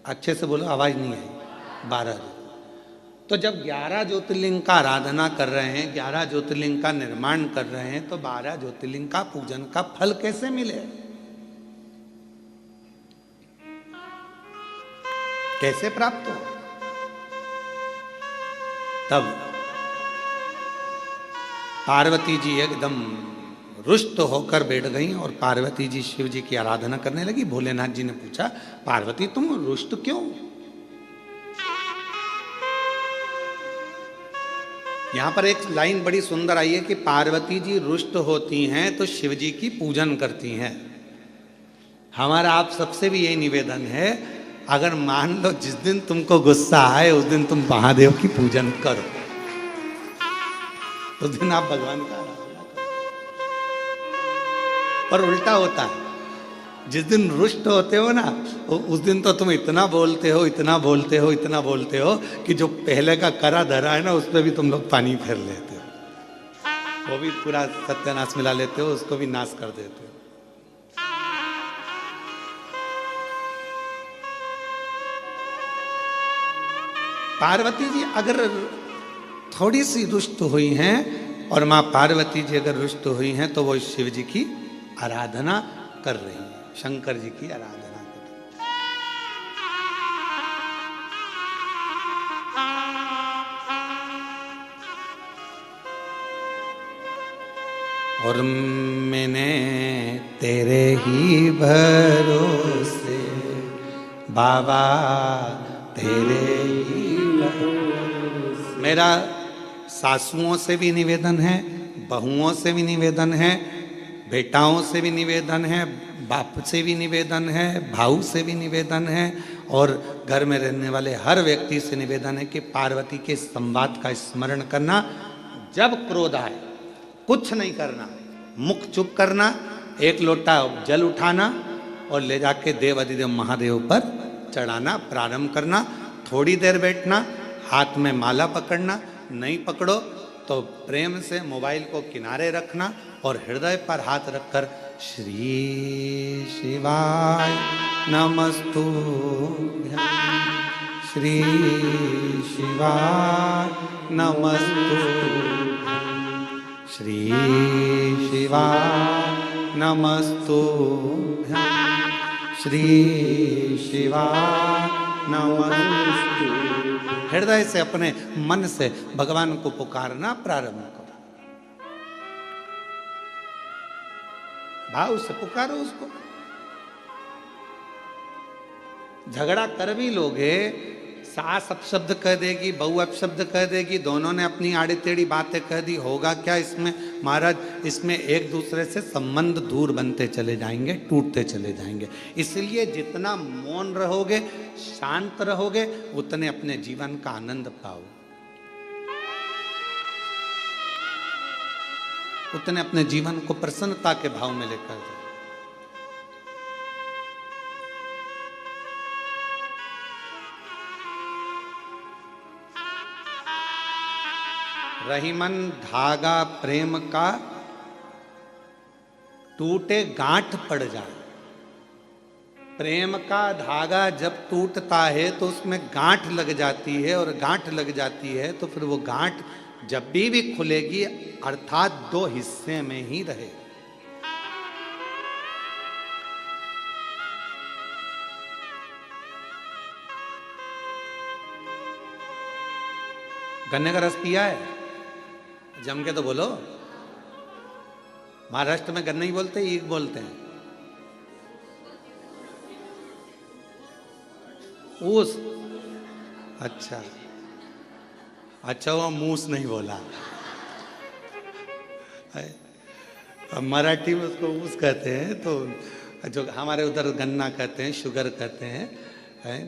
अच्छे से बोलो, आवाज नहीं आई। 12। तो जब 11 ज्योतिर्लिंग का आराधना कर रहे हैं, 11 ज्योतिर्लिंग का निर्माण कर रहे हैं, तो 12 ज्योतिर्लिंग का पूजन का फल कैसे मिले? कैसे प्राप्त हो? तब पार्वती जी एकदम रुष्ट होकर बैठ गई और पार्वती जी शिव जी की आराधना करने लगी। भोलेनाथ जी ने पूछा, पार्वती तुम रुष्ट क्यों? यहां पर एक लाइन बड़ी सुंदर आई है कि पार्वती जी रुष्ट होती हैं तो शिव जी की पूजन करती हैं। हमारा आप सबसे भी यही निवेदन है, अगर मान लो जिस दिन तुमको गुस्सा आए उस दिन तुम महादेव की पूजन करो, उस दिन आप भगवान का आराधना करो। पर उल्टा होता है, जिस दिन रुष्ट होते हो ना, उस दिन तो तुम इतना बोलते हो, इतना बोलते हो, इतना बोलते हो कि जो पहले का करा धरा है ना, उस पर भी तुम लोग पानी फेर लेते हो, वो भी पूरा सत्यानाश मिला लेते हो, उसको भी नाश कर देते हो। पार्वती जी अगर थोड़ी सी रुष्ट हुई हैं, और माँ पार्वती जी अगर रुष्ट हुई हैं, तो वो शिव जी की आराधना कर रही हैं, शंकर जी की आराधना कर रही हैं। और मैंने तेरे ही भरोसे बाबा, तेरे ही भरोसे। मेरा सासुओं से भी निवेदन है, बहुओं से भी निवेदन है, बेटाओं से भी निवेदन है, बाप से भी निवेदन है, भाऊ से भी निवेदन है, और घर में रहने वाले हर व्यक्ति से निवेदन है कि पार्वती के संवाद का स्मरण करना। जब क्रोध आए कुछ नहीं करना, मुख चुप करना, एक लोटा जल उठाना और ले जाके देव अधिदेव महादेव पर चढ़ाना प्रारंभ करना। थोड़ी देर बैठना, हाथ में माला पकड़ना, नहीं पकड़ो तो प्रेम से मोबाइल को किनारे रखना और हृदय पर हाथ रखकर श्री शिवाय नमस्तुभ्यं, श्री शिवाय नमस्तुभ्यं, श्री शिवाय नमस्तुभ्यं, श्री शिवाय नमस्तुभ्यं। हृदय से अपने मन से भगवान को पुकारना प्रारंभ करो, भाव से पुकारो उसको। झगड़ा कर भी लोगे, सास अपशब्द कह देगी, बहू अपशब्द कह देगी, दोनों ने अपनी आड़ी टेढ़ी बातें कह दी, होगा क्या इसमें महाराज? इसमें एक दूसरे से संबंध दूर बनते चले जाएंगे, टूटते चले जाएंगे। इसलिए जितना मौन रहोगे, शांत रहोगे, उतने अपने जीवन का आनंद पाओ, उतने अपने जीवन को प्रसन्नता के भाव में लेकर जाओ। रहीमन धागा प्रेम का टूटे गांठ पड़ जाए। प्रेम का धागा जब टूटता है तो उसमें गांठ लग जाती है, और गांठ लग जाती है तो फिर वो गांठ जब भी खुलेगी, अर्थात दो हिस्से में ही रहे। गन्ने का रस पिया है? जम के तो बोलो। महाराष्ट्र में गन्ना ही बोलते हैं, ईख बोलते हैं। ऊस? अच्छा अच्छा, वो मूस नहीं बोला। मराठी में उसको ऊस कहते हैं, तो जो हमारे उधर गन्ना कहते हैं, शुगर कहते हैं, है?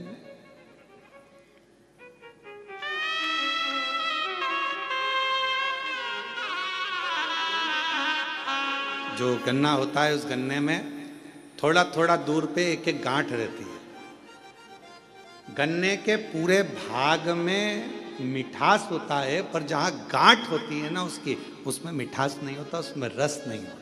जो गन्ना होता है, उस गन्ने में थोड़ा थोड़ा दूर पे एक एक गांठ रहती है। गन्ने के पूरे भाग में मिठास होता है, पर जहां गांठ होती है ना उसकी, उसमें मिठास नहीं होता, उसमें रस नहीं होता।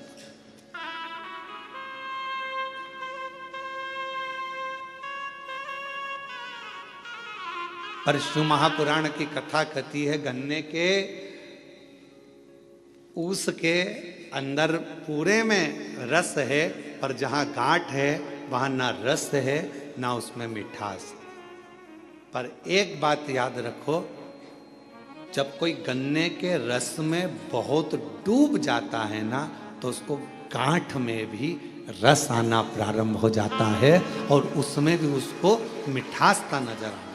पर शिव महापुराण की कथा कहती है गन्ने के ऊस के अंदर पूरे में रस है, पर जहां गांठ है वहां ना रस है ना उसमें मिठास। पर एक बात याद रखो, जब कोई गन्ने के रस में बहुत डूब जाता है ना, तो उसको गांठ में भी रस आना प्रारंभ हो जाता है और उसमें भी उसको मिठासता नजर आना।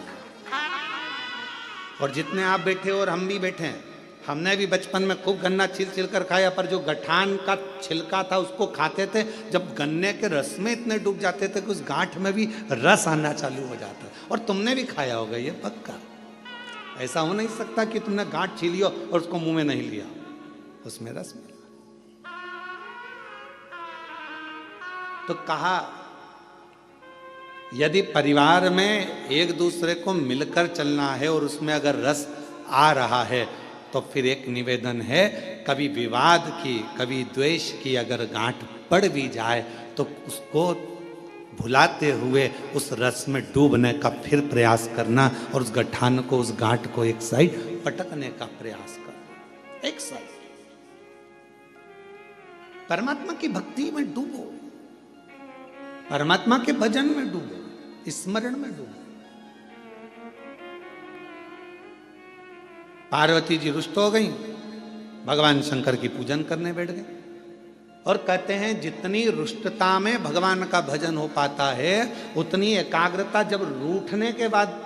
और जितने आप बैठे और हम भी बैठे हैं, हमने भी बचपन में खूब गन्ना छिल छिल कर खाया, पर जो गठान का छिलका था उसको खाते थे। जब गन्ने के रस में इतने डूब जाते थे कि उस गांठ में भी रस आना चालू हो जाता है। और तुमने भी खाया होगा, ये पक्का। ऐसा हो नहीं सकता कि तुमने गांठ छीली हो और उसको मुंह में नहीं लिया, उसमें रस मिला। तो कहा यदि परिवार में एक दूसरे को मिलकर चलना है और उसमें अगर रस आ रहा है, तो फिर एक निवेदन है, कभी विवाद की कभी द्वेष की अगर गांठ पड़ भी जाए तो उसको भुलाते हुए उस रस में डूबने का फिर प्रयास करना और उस गठान को, उस गांठ को एक साइड पटकने का प्रयास करना। एक साइड परमात्मा की भक्ति में डूबो, परमात्मा के भजन में डूबो, स्मरण में डूबो। पार्वती जी रुष्ट हो गई, भगवान शंकर की पूजन करने बैठ गए। और कहते हैं जितनी रुष्टता में भगवान का भजन हो पाता है, उतनी एकाग्रता जब रूठने के बाद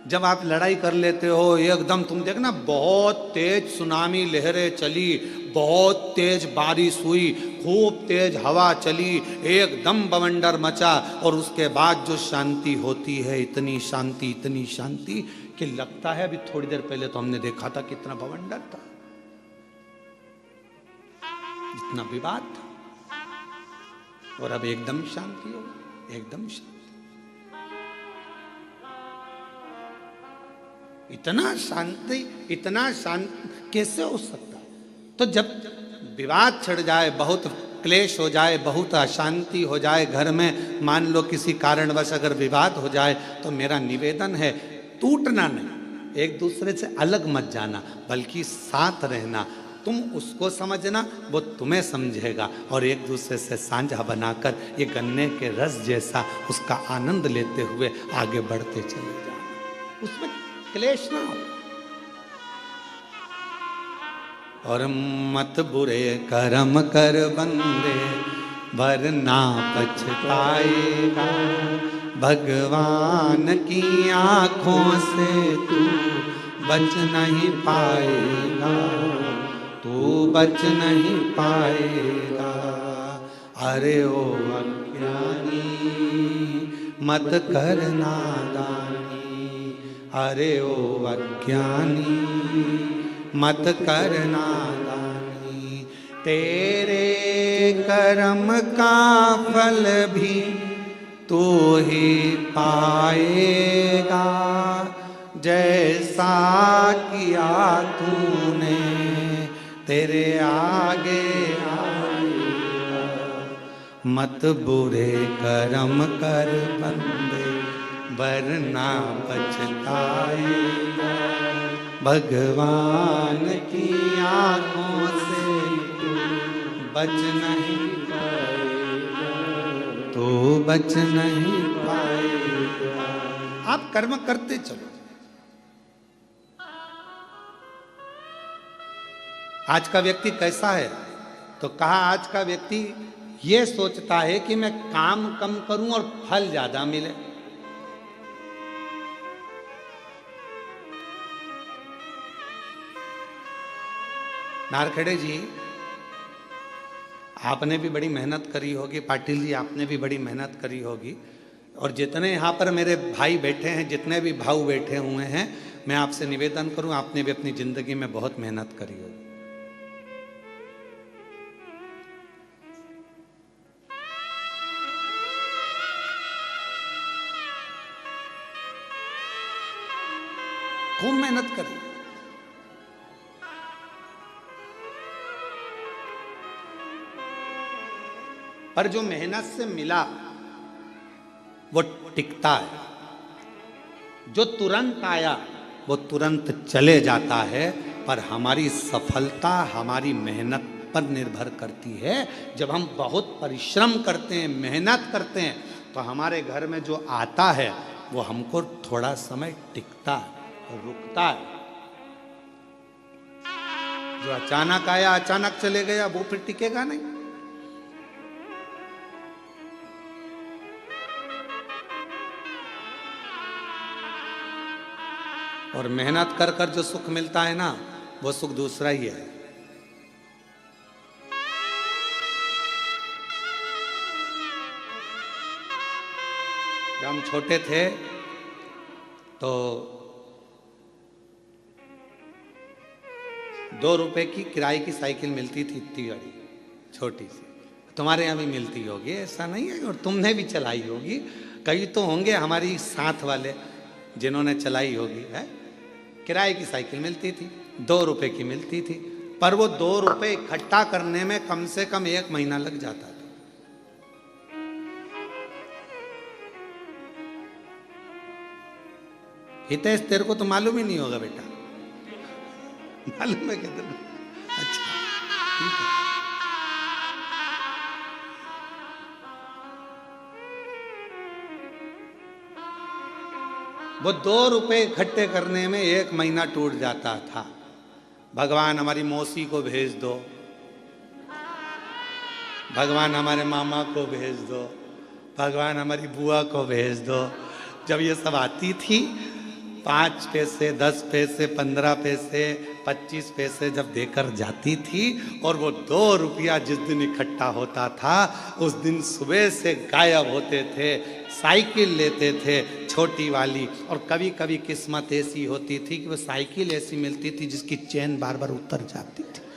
जब आप लड़ाई कर लेते हो, एकदम तुम देखना बहुत तेज सुनामी लहरें चली, बहुत तेज बारिश हुई, खूब तेज हवा चली, एकदम बवंडर मचा, और उसके बाद जो शांति होती है, इतनी शांति कि लगता है अभी थोड़ी देर पहले तो हमने देखा था कितना बवंडर था, इतना विवाद था, और अब एकदम शांति हो, एकदम शांति। इतना शांत कैसे हो सकता? तो जब विवाद छिड़ जाए, बहुत क्लेश हो जाए, बहुत अशांति हो जाए घर में, मान लो किसी कारणवश अगर विवाद हो जाए, तो मेरा निवेदन है टूटना नहीं, एक दूसरे से अलग मत जाना, बल्कि साथ रहना। तुम उसको समझना, वो तुम्हें समझेगा, और एक दूसरे से साझा बनाकर ये गन्ने के रस जैसा उसका आनंद लेते हुए आगे बढ़ते चले जाना, उसमें क्लेश ना हो। और मत बुरे कर्म कर बंदे, वरना पछताएगा, भगवान की आंखों से तू बच नहीं पाएगा, तू बच नहीं पाएगा। अरे ओ अज्ञानी मत कर नादानी, अरे ओ अज्ञानी मत कर नादानी, तेरे कर्म का फल भी तू ही पाएगा, जैसा किया तूने तेरे आगे आएगा। मत बुरे कर्म कर बंदे, वरना पछताएगा, भगवान की आंखों से तू बच नहीं पाएगा, तू बच नहीं पाएगा। आप कर्म करते चलो। आज का व्यक्ति कैसा है? तो कहा आज का व्यक्ति ये सोचता है कि मैं काम कम करूं और फल ज्यादा मिले। नारखेड़े जी, आपने भी बड़ी मेहनत करी होगी, पाटिल जी आपने भी बड़ी मेहनत करी होगी, और जितने यहाँ पर मेरे भाई बैठे हैं, जितने भी भाऊ बैठे हुए हैं, मैं आपसे निवेदन करूं, आपने भी अपनी जिंदगी में बहुत मेहनत करी होगी। खूब मेहनत करी, पर जो मेहनत से मिला वो टिकता है। जो तुरंत आया वो तुरंत चले जाता है, पर हमारी सफलता हमारी मेहनत पर निर्भर करती है। जब हम बहुत परिश्रम करते हैं, मेहनत करते हैं, तो हमारे घर में जो आता है वो हमको थोड़ा समय टिकता है, रुकता है। जो अचानक आया अचानक चले गया वो फिर टिकेगा नहीं। और मेहनत कर कर जो सुख मिलता है ना, वो सुख दूसरा ही है। जब हम छोटे थे तो 2 रुपए की किराए की साइकिल मिलती थी, इतनी बड़ी छोटी सी। तुम्हारे यहाँ भी मिलती होगी, ऐसा नहीं है, और तुमने भी चलाई होगी। कई तो होंगे हमारी साथ वाले जिन्होंने चलाई होगी। है, किराए की साइकिल मिलती थी, 2 रुपए की मिलती थी, पर वो 2 रुपए इकट्ठा करने में कम से कम 1 महीना लग जाता था। हितेश, तेरे को तो मालूम ही नहीं होगा बेटा। मालूम है क्या तेरे को? अच्छा, ठीक है। वो 2 रुपए इकट्ठे करने में 1 महीना टूट जाता था। भगवान हमारी मौसी को भेज दो, भगवान हमारे मामा को भेज दो, भगवान हमारी बुआ को भेज दो। जब ये सब आती थी, 5 पैसे, 10 पैसे, 15 पैसे, 25 पैसे जब देकर जाती थी, और वो 2 रुपया जिस दिन इकट्ठा होता था, उस दिन सुबह से गायब होते थे। साइकिल लेते थे छोटी वाली, और कभी कभी किस्मत ऐसी होती थी कि वो साइकिल ऐसी मिलती थी जिसकी चेन बार बार उतर जाती थी।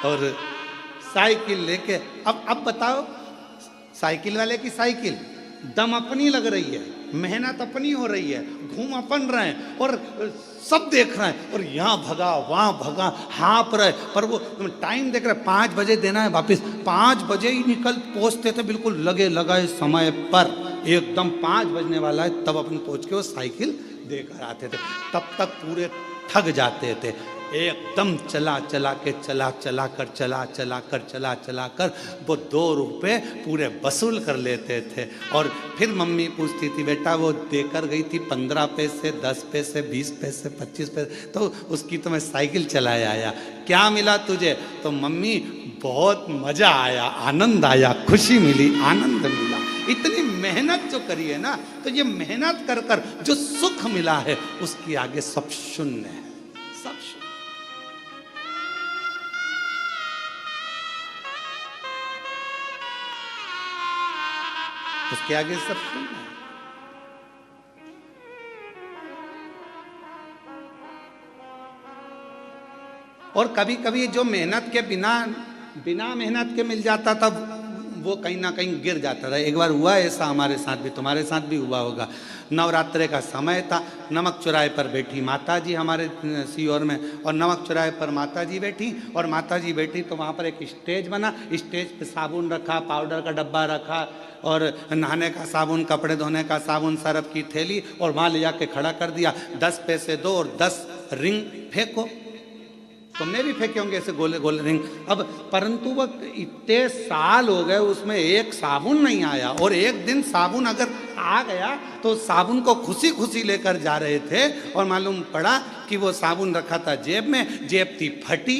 और साइकिल लेके अब बताओ, साइकिल वाले की साइकिल दम अपनी लग रही है, मेहनत अपनी हो रही है, घूम अपन रहे हैं, और सब देख रहे हैं, और यहाँ भगा वहाँ भगा, हाँप रहे, पर वो टाइम देख रहे, 5 बजे देना है वापस। 5 बजे ही निकल पहुँचते थे, बिल्कुल लगे लगाए समय पर, एकदम 5 बजने वाला है तब अपन पहुँच के वो साइकिल देकर आते थे। तब तक पूरे थक जाते थे, एकदम चला कर वो 2 रुपए पूरे वसूल कर लेते थे। और फिर मम्मी पूछती थी, बेटा वो देकर गई थी 15 पैसे, 10 पैसे, 20 पैसे, 25 पैसे, तो उसकी तो मैं साइकिल चलाया आया, क्या मिला तुझे? तो मम्मी बहुत मजा आया, आनंद आया, खुशी मिली, आनंद मिला। इतनी मेहनत जो करी है ना, तो ये मेहनत कर कर जो सुख मिला है, उसके आगे सब शून्य है, सब शून्य। उसके आगे सब शून्य है। और कभी कभी जो मेहनत के बिना मेहनत के मिल जाता था, वो कहीं ना कहीं गिर जाता था। एक बार हुआ ऐसा हमारे साथ भी, तुम्हारे साथ भी हुआ होगा। नवरात्रे का समय था, नमक चौराहे पर बैठी माता जी हमारे सीहोर में, और नमक चौराहे पर माता जी बैठी, और माता जी बैठी तो वहाँ पर एक स्टेज बना, स्टेज पे साबुन रखा, पाउडर का डब्बा रखा, और नहाने का साबुन, कपड़े धोने का साबुन, सरफ की थैली, और वहाँ ले जाके खड़ा कर दिया। 10 पैसे दो और 10 रिंग फेंको। तुमने भी फेंके होंगे ऐसे गोले गोले रिंग। अब परंतु वह इतने साल हो गए, उसमें एक साबुन नहीं आया, और एक दिन साबुन अगर आ गया तो साबुन को खुशी खुशी लेकर जा रहे थे, और मालूम पड़ा कि वो साबुन रखा था जेब में, जेब थी फटी,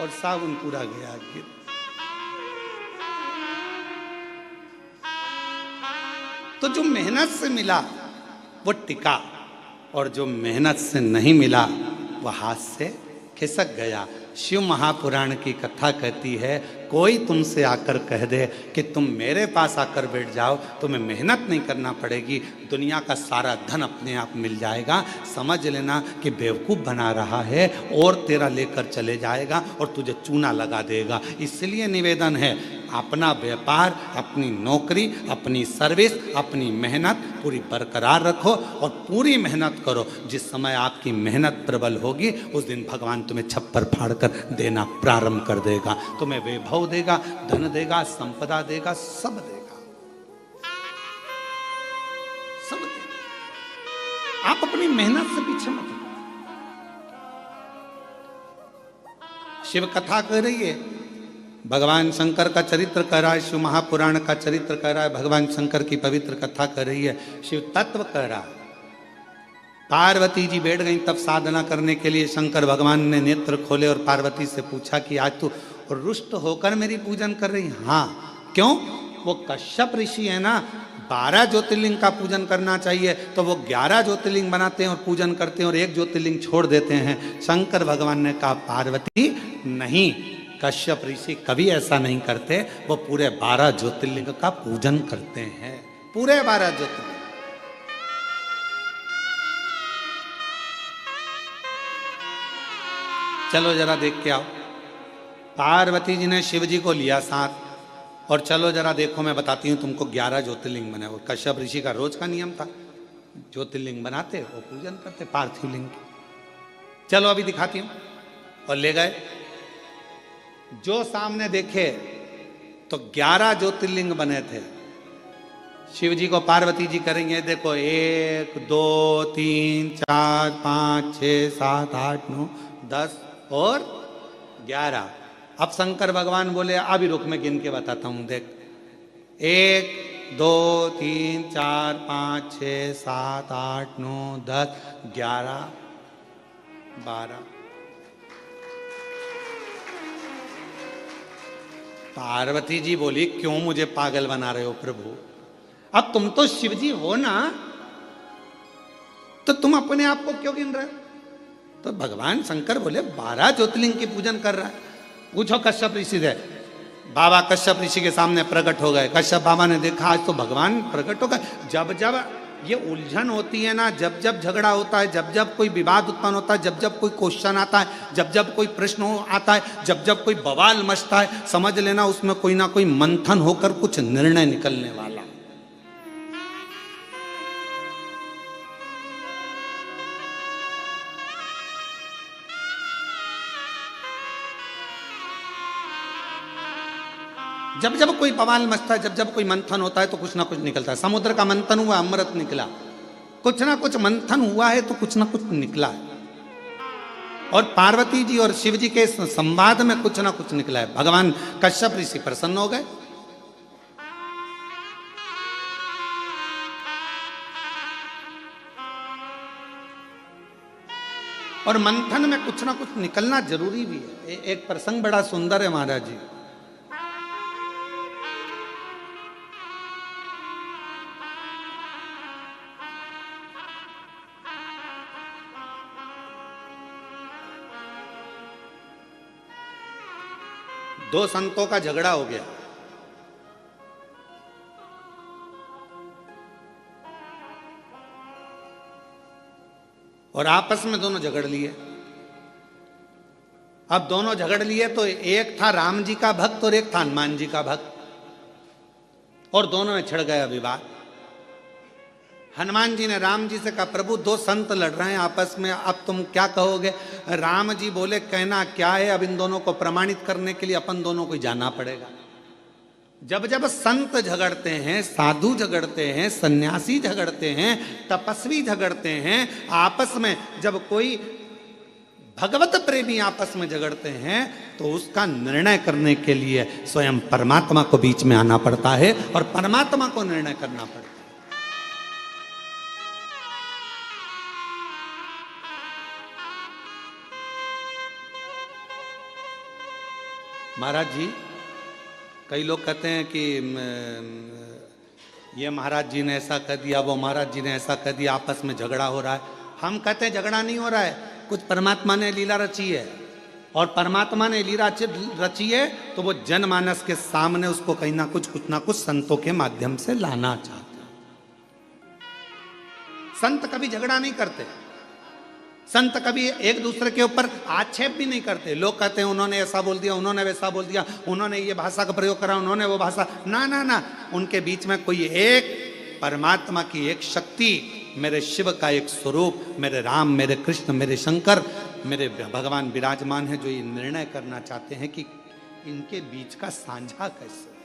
और साबुन पूरा गया गिर। तो जो मेहनत से मिला वो टिका, और जो मेहनत से नहीं मिला वह हाथ से खिसक गया। शिव महापुराण की कथा कहती है, कोई तुमसे आकर कह दे कि तुम मेरे पास आकर बैठ जाओ, तुम्हें मेहनत नहीं करना पड़ेगी, दुनिया का सारा धन अपने आप मिल जाएगा, समझ लेना कि बेवकूफ़ बना रहा है, और तेरा लेकर चले जाएगा और तुझे चूना लगा देगा। इसलिए निवेदन है, अपना व्यापार, अपनी नौकरी, अपनी सर्विस, अपनी मेहनत पूरी बरकरार रखो, और पूरी मेहनत करो। जिस समय आपकी मेहनत प्रबल होगी, उस दिन भगवान तुम्हें छप्पर फाड़ कर कर देना प्रारंभ कर देगा। तुम्हें वैभव देगा, धन देगा, संपदा देगा, सब देगा, सब देगा। आप अपनी मेहनत से पीछे मत। शिव कथा कर रही है, भगवान शंकर का चरित्र कर रहा है, शिव महापुराण का चरित्र कर रहा है, भगवान शंकर की पवित्र कथा कर रही है, शिव तत्व कर रहा है। पार्वती जी बैठ गई तब साधना करने के लिए। शंकर भगवान ने नेत्र खोले और पार्वती से पूछा कि आज तू रुष्ट होकर मेरी पूजन कर रही? हाँ। क्यों? वो कश्यप ऋषि है ना, 12 ज्योतिर्लिंग का पूजन करना चाहिए, तो वो 11 ज्योतिर्लिंग बनाते हैं और पूजन करते हैं और एक ज्योतिर्लिंग छोड़ देते हैं। शंकर भगवान ने कहा पार्वती नहीं, कश्यप ऋषि कभी ऐसा नहीं करते, वो पूरे 12 ज्योतिर्लिंग का पूजन करते हैं, पूरे 12 ज्योतिर्लिंग। चलो जरा देख के आओ। पार्वती जी ने शिव जी को लिया साथ और चलो जरा देखो, मैं बताती हूँ तुमको 11 ज्योतिर्लिंग बने। वो कश्यप ऋषि का रोज का नियम था, ज्योतिर्लिंग बनाते वो पूजन करते पार्थिव लिंग की। चलो अभी दिखाती हूँ। और ले गए, जो सामने देखे तो 11 ज्योतिर्लिंग बने थे। शिव जी को पार्वती जी करेंगे, देखो 1 2 3 4 5 6 7 8 9 10 और 11। अब शंकर भगवान बोले अभी रुक, मैं गिन के बताता हूं, देख 1 2 3 4 5 6 7 8 9 10 11 12। पार्वती जी बोली क्यों मुझे पागल बना रहे हो प्रभु? अब तुम तो शिव जी हो ना, तो तुम अपने आप को क्यों गिन रहे हो? तो भगवान शंकर बोले 12 ज्योतिर्लिंग की पूजन कर रहा है। पूछो कश्यप ऋषि से। बाबा कश्यप ऋषि के सामने प्रकट हो गए। कश्यप बाबा ने देखा आज तो भगवान प्रकट हो गए। जब जब ये उलझन होती है ना, जब जब झगड़ा होता है, जब जब कोई विवाद उत्पन्न होता है, जब जब कोई क्वेश्चन आता है, जब जब कोई प्रश्न आता है, जब जब कोई बवाल मचता है, समझ लेना उसमें कोई ना कोई मंथन होकर कुछ निर्णय निकलने वाला। जब जब कोई बवाल मचता है, जब जब कोई मंथन होता है तो कुछ ना कुछ निकलता है। समुद्र का मंथन हुआ, अमृत निकला। कुछ ना कुछ मंथन हुआ है तो कुछ ना कुछ निकला है। और पार्वती जी और शिव जी के संवाद में कुछ ना कुछ निकला है। भगवान कश्यप ऋषि प्रसन्न हो गए। और मंथन में कुछ ना कुछ निकलना जरूरी भी है। एक प्रसंग बड़ा सुंदर है महाराज जी। दो संतों का झगड़ा हो गया। और आपस में दोनों झगड़ लिए। अब दोनों झगड़ लिए तो एक था राम जी का भक्त और एक था हनुमान जी का भक्त, और दोनों में छिड़ गया विवाद। हनुमान जी ने राम जी से कहा प्रभु दो संत लड़ रहे हैं आपस में, अब तुम क्या कहोगे? राम जी बोले कहना क्या है, अब इन दोनों को प्रमाणित करने के लिए अपन दोनों को जाना पड़ेगा। जब जब संत झगड़ते हैं, साधु झगड़ते हैं, सन्यासी झगड़ते हैं, तपस्वी झगड़ते हैं, आपस में जब कोई भगवत प्रेमी आपस में झगड़ते हैं तो उसका निर्णय करने के लिए स्वयं परमात्मा को बीच में आना पड़ता है और परमात्मा को निर्णय करना पड़ता है। महाराज जी, कई लोग कहते हैं कि ये महाराज जी ने ऐसा कर दिया, वो महाराज जी ने ऐसा कर दिया, आपस में झगड़ा हो रहा है। हम कहते हैं झगड़ा नहीं हो रहा है, कुछ परमात्मा ने लीला रची है, और परमात्मा ने लीला रची है तो वो जनमानस के सामने उसको कहीं ना कुछ संतों के माध्यम से लाना चाहते हैं। संत कभी झगड़ा नहीं करते, संत कभी एक दूसरे के ऊपर आक्षेप भी नहीं करते। लोग कहते हैं उन्होंने ऐसा बोल दिया, उन्होंने वैसा बोल दिया, उन्होंने ये भाषा का प्रयोग करा, उन्होंने वो भाषा, ना ना ना, उनके बीच में कोई एक परमात्मा की एक शक्ति, मेरे शिव का एक स्वरूप, मेरे राम, मेरे कृष्ण, मेरे शंकर, मेरे भगवान विराजमान है जो ये निर्णय करना चाहते हैं कि इनके बीच का साझा कैसे।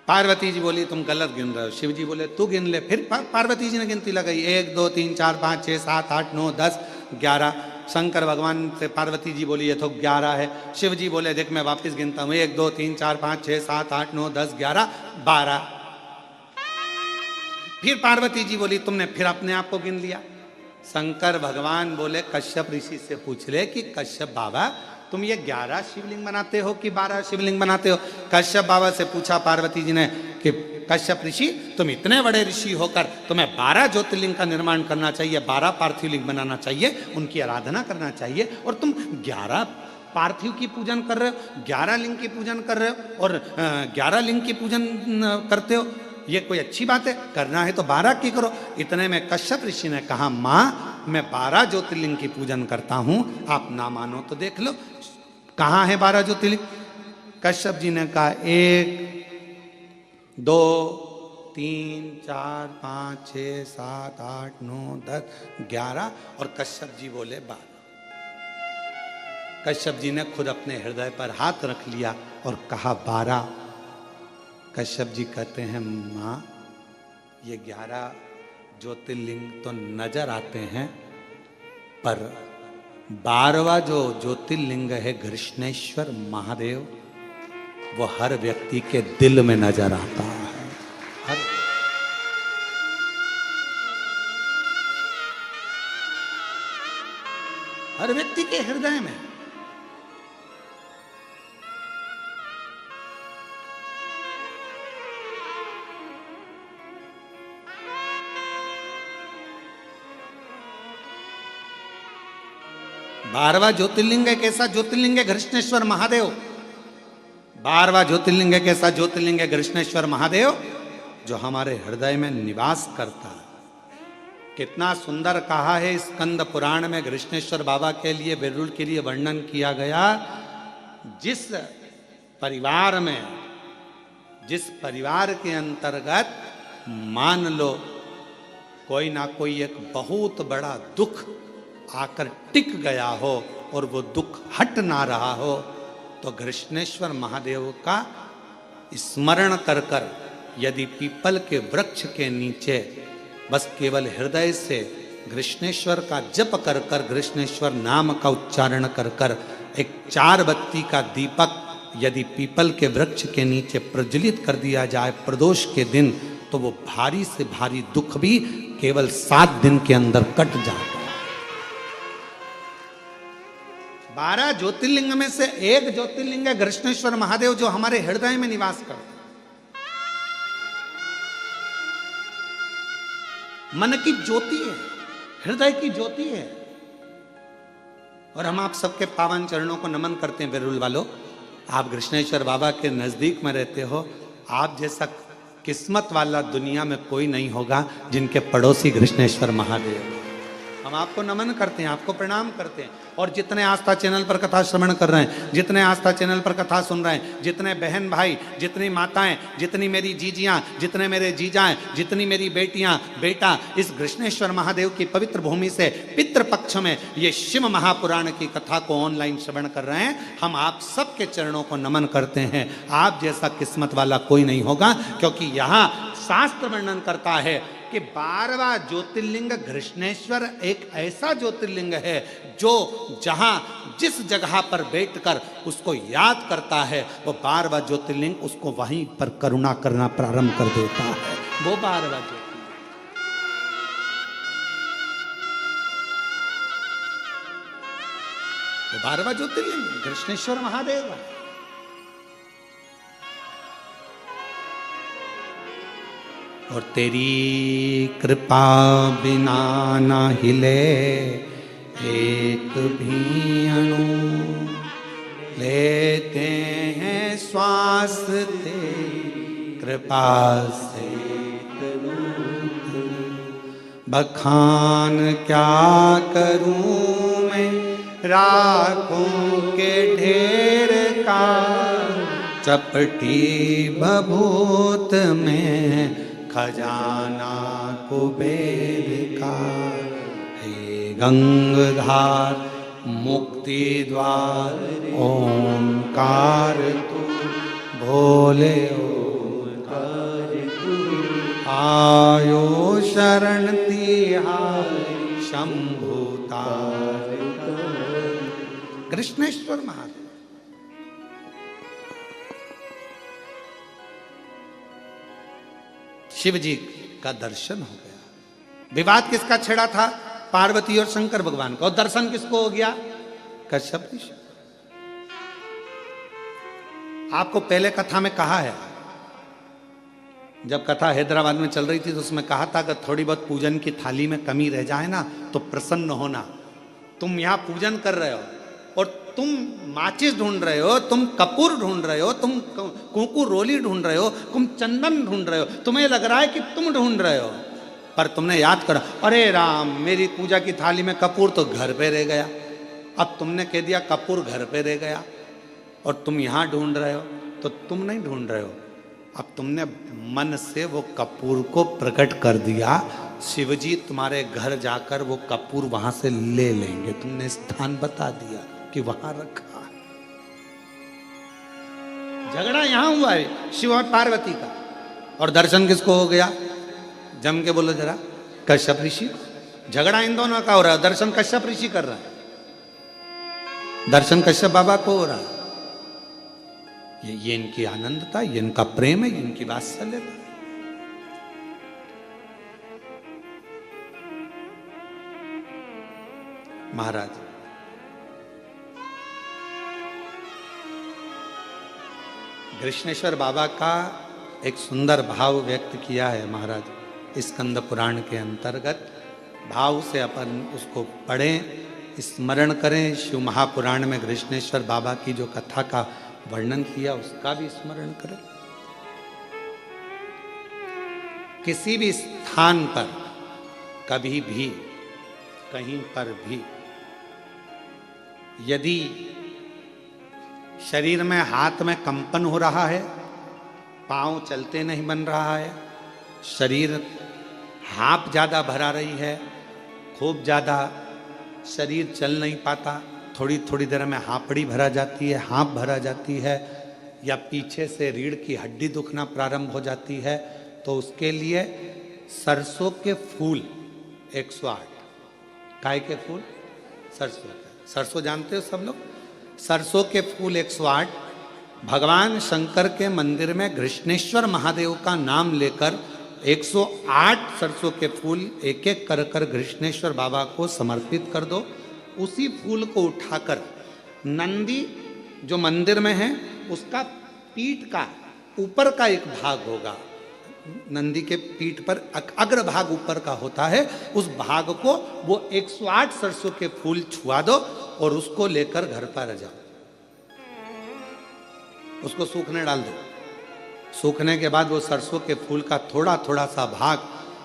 पार्वती जी बोली तुम गलत गिन रहे हो। शिव जी बोले तू गिन ले। फिर पार्वती जी ने गिनती लगाई 1 2 3 4 5 6 7 8 9 10 11। शंकर भगवान से पार्वती जी बोली ये तो 11 है। शिव जी बोले देख मैं वापस गिनता हूं 1 2 3 4 5 6 7 8 9 10 11 12। फिर पार्वती जी बोली तुमने फिर अपने आप को गिन लिया। शंकर भगवान बोले कश्यप ऋषि से पूछ ले कि कश्यप बाबा तुम ये 11 शिवलिंग बनाते हो कि 12 शिवलिंग बनाते हो। कश्यप बाबा से पूछा पार्वती जी ने कि कश्यप ऋषि तुम इतने बड़े ऋषि होकर तुम्हें 12 ज्योतिर्लिंग का निर्माण करना चाहिए, 12 पार्थिव लिंग बनाना चाहिए, उनकी आराधना करना चाहिए, और तुम 11 पार्थिव की पूजन कर रहे हो, 11 लिंग की पूजन कर रहे हो और 11 लिंग की पूजन करते हो, ये कोई अच्छी बात है? करना है तो 12 की करो। इतने में कश्यप ऋषि ने कहा माँ मैं 12 ज्योतिर्लिंग की पूजन करता हूं, आप ना मानो तो देख लो कहाँ है 12 ज्योतिर्लिंग। कश्यप जी ने कहा 1 2 3 4 5 6 7 8 9 10 11 और कश्यप जी बोले 12। कश्यप जी ने खुद अपने हृदय पर हाथ रख लिया और कहा 12। कश्यप जी कहते हैं माँ ये 11 ज्योतिर्लिंग तो नजर आते हैं पर 12वां जो ज्योतिर्लिंग है घृष्णेश्वर महादेव वो हर व्यक्ति के दिल में नजर आता है। हर व्यक्ति के हृदय में। बारहवां ज्योतिर्लिंग एक ऐसा ज्योतिर्लिंग है घृष्णेश्वर महादेव। 12वां ज्योतिर्लिंग एक ऐसा ज्योतिर्लिंग है घृष्णेश्वर महादेव जो हमारे हृदय में निवास करता है। कितना सुंदर कहा है स्कंद पुराण में घृष्णेश्वर बाबा के लिए बेरुल के लिए वर्णन किया गया। जिस परिवार में जिस परिवार के अंतर्गत मान लो कोई ना कोई एक बहुत बड़ा दुख आकर टिक गया हो और वो दुख हट ना रहा हो तो घृष्णेश्वर महादेव का स्मरण कर कर यदि पीपल के वृक्ष के नीचे बस केवल हृदय से घृष्णेश्वर का जप कर कर घृष्णेश्वर नाम का उच्चारण कर कर एक 4 बत्ती का दीपक यदि पीपल के वृक्ष के नीचे प्रज्वलित कर दिया जाए प्रदोष के दिन तो वो भारी से भारी दुख भी केवल 7 दिन के अंदर कट जाता है। 12 ज्योतिर्लिंग में से एक ज्योतिर्लिंग है घृष्णेश्वर महादेव जो हमारे हृदय में निवास करते। मन की ज्योति है, हृदय की ज्योति है। और हम आप सबके पावन चरणों को नमन करते हैं। बेरुल वालों, आप घृष्णेश्वर बाबा के नजदीक में रहते हो। आप जैसा किस्मत वाला दुनिया में कोई नहीं होगा जिनके पड़ोसी घृष्णेश्वर महादेव। हम आपको नमन करते हैं, आपको प्रणाम करते हैं। और जितने आस्था चैनल पर कथा श्रवण कर रहे हैं, जितने आस्था चैनल पर कथा सुन रहे हैं, जितने बहन भाई, जितनी माताएं, जितनी मेरी जीजियां, जितने मेरे जीजाएं, जितनी मेरी बेटियां बेटा इस घृष्णेश्वर महादेव की पवित्र भूमि से पितृपक्ष में ये शिव महापुराण की कथा को ऑनलाइन श्रवण कर रहे हैं, हम आप सबके चरणों को नमन करते हैं। आप जैसा किस्मत वाला कोई नहीं होगा, क्योंकि यहाँ शास्त्र वर्णन करता है कि 12वां ज्योतिर्लिंग घृष्णेश्वर एक ऐसा ज्योतिर्लिंग है जो जहां जिस जगह पर बैठकर उसको याद करता है वो 12वां ज्योतिर्लिंग उसको वहीं पर करुणा करना प्रारंभ कर देता है। वो 12वां ज्योतिर्लिंग। वो 12वां ज्योतिर्लिंग घृष्णेश्वर महादेव है। और तेरी कृपा बिना न हिले एक भी अणु, लेते हैं श्वास तेरी कृपा से। बखान क्या करूं मैं राखों के ढेर का, चपटी बभूत में खजाना कुबेर का, हे गंगाधार मुक्ति द्वार ओंकार तू, भोले ओंकार तू, आयो शरण तिहारी शंभुतार। कृष्णेश्वर महादेव शिव जी का दर्शन हो गया। विवाद किसका छिड़ा था? पार्वती और शंकर भगवान का। और दर्शन किसको हो गया? कश्यप ऋषि। आपको पहले कथा में कहा है, जब कथा हैदराबाद में चल रही थी तो उसमें कहा था कि थोड़ी बहुत पूजन की थाली में कमी रह जाए ना तो प्रसन्न होना। तुम यहां पूजन कर रहे हो और तुम माचिस ढूंढ रहे हो, तुम कपूर ढूंढ रहे हो, तुम कुंकू रोली ढूंढ रहे हो, तुम चंदन ढूंढ रहे हो, तुम्हें लग रहा है कि तुम ढूंढ रहे हो, पर तुमने याद करा अरे राम मेरी पूजा की थाली में कपूर तो घर पे रह गया। अब तुमने कह दिया कपूर घर पे रह गया और तुम यहां ढूंढ रहे हो, तो तुम नहीं ढूंढ रहे हो, अब तुमने मन से वो कपूर को प्रकट कर दिया। शिवजी तुम्हारे घर जाकर वो कपूर वहां से ले लेंगे। तुमने स्थान बता दिया कि वहां रखा। झगड़ा यहां हुआ है शिव और पार्वती का। और दर्शन किसको हो गया? जम के बोलो जरा। कश्यप ऋषि। झगड़ा इन दोनों का हो रहा है, दर्शन कश्यप ऋषि कर रहा है, दर्शन कश्यप बाबा को हो रहा है। ये इनकी आनंदता, ये इनका प्रेम है, ये इनकी वात्सल्यता। महाराज कृष्णेश्वर बाबा का एक सुंदर भाव व्यक्त किया है महाराज स्कंद पुराण के अंतर्गत। भाव से अपन उसको पढ़ें, स्मरण करें। शिव महापुराण में कृष्णेश्वर बाबा की जो कथा का वर्णन किया उसका भी स्मरण करें। किसी भी स्थान पर कभी भी कहीं पर भी यदि शरीर में हाथ में कंपन हो रहा है, पांव चलते नहीं बन रहा है, शरीर हाँप ज्यादा भरा रही है, खूब ज्यादा शरीर चल नहीं पाता, थोड़ी थोड़ी देर में हाँपड़ी भरा जाती है, हाँप भरा जाती है, या पीछे से रीढ़ की हड्डी दुखना प्रारंभ हो जाती है, तो उसके लिए सरसों के फूल 108। काय के फूल? सरसों। सरसों जानते हो सब लोग? सरसों के फूल 108 भगवान शंकर के मंदिर में कृष्णेश्वर महादेव का नाम लेकर 108 सरसों के फूल एक एक कर कर कृष्णेश्वर बाबा को समर्पित कर दो। उसी फूल को उठाकर नंदी जो मंदिर में है उसका पीठ का ऊपर का एक भाग होगा, नंदी के पीठ पर अग्र भाग ऊपर का होता है, उस भाग को वो 108 सरसों के फूल छुआ दो और उसको लेकर घर पर जाओ, उसको सूखने डाल दो। सूखने के बाद वो सरसों के फूल का थोड़ा थोड़ा सा भाग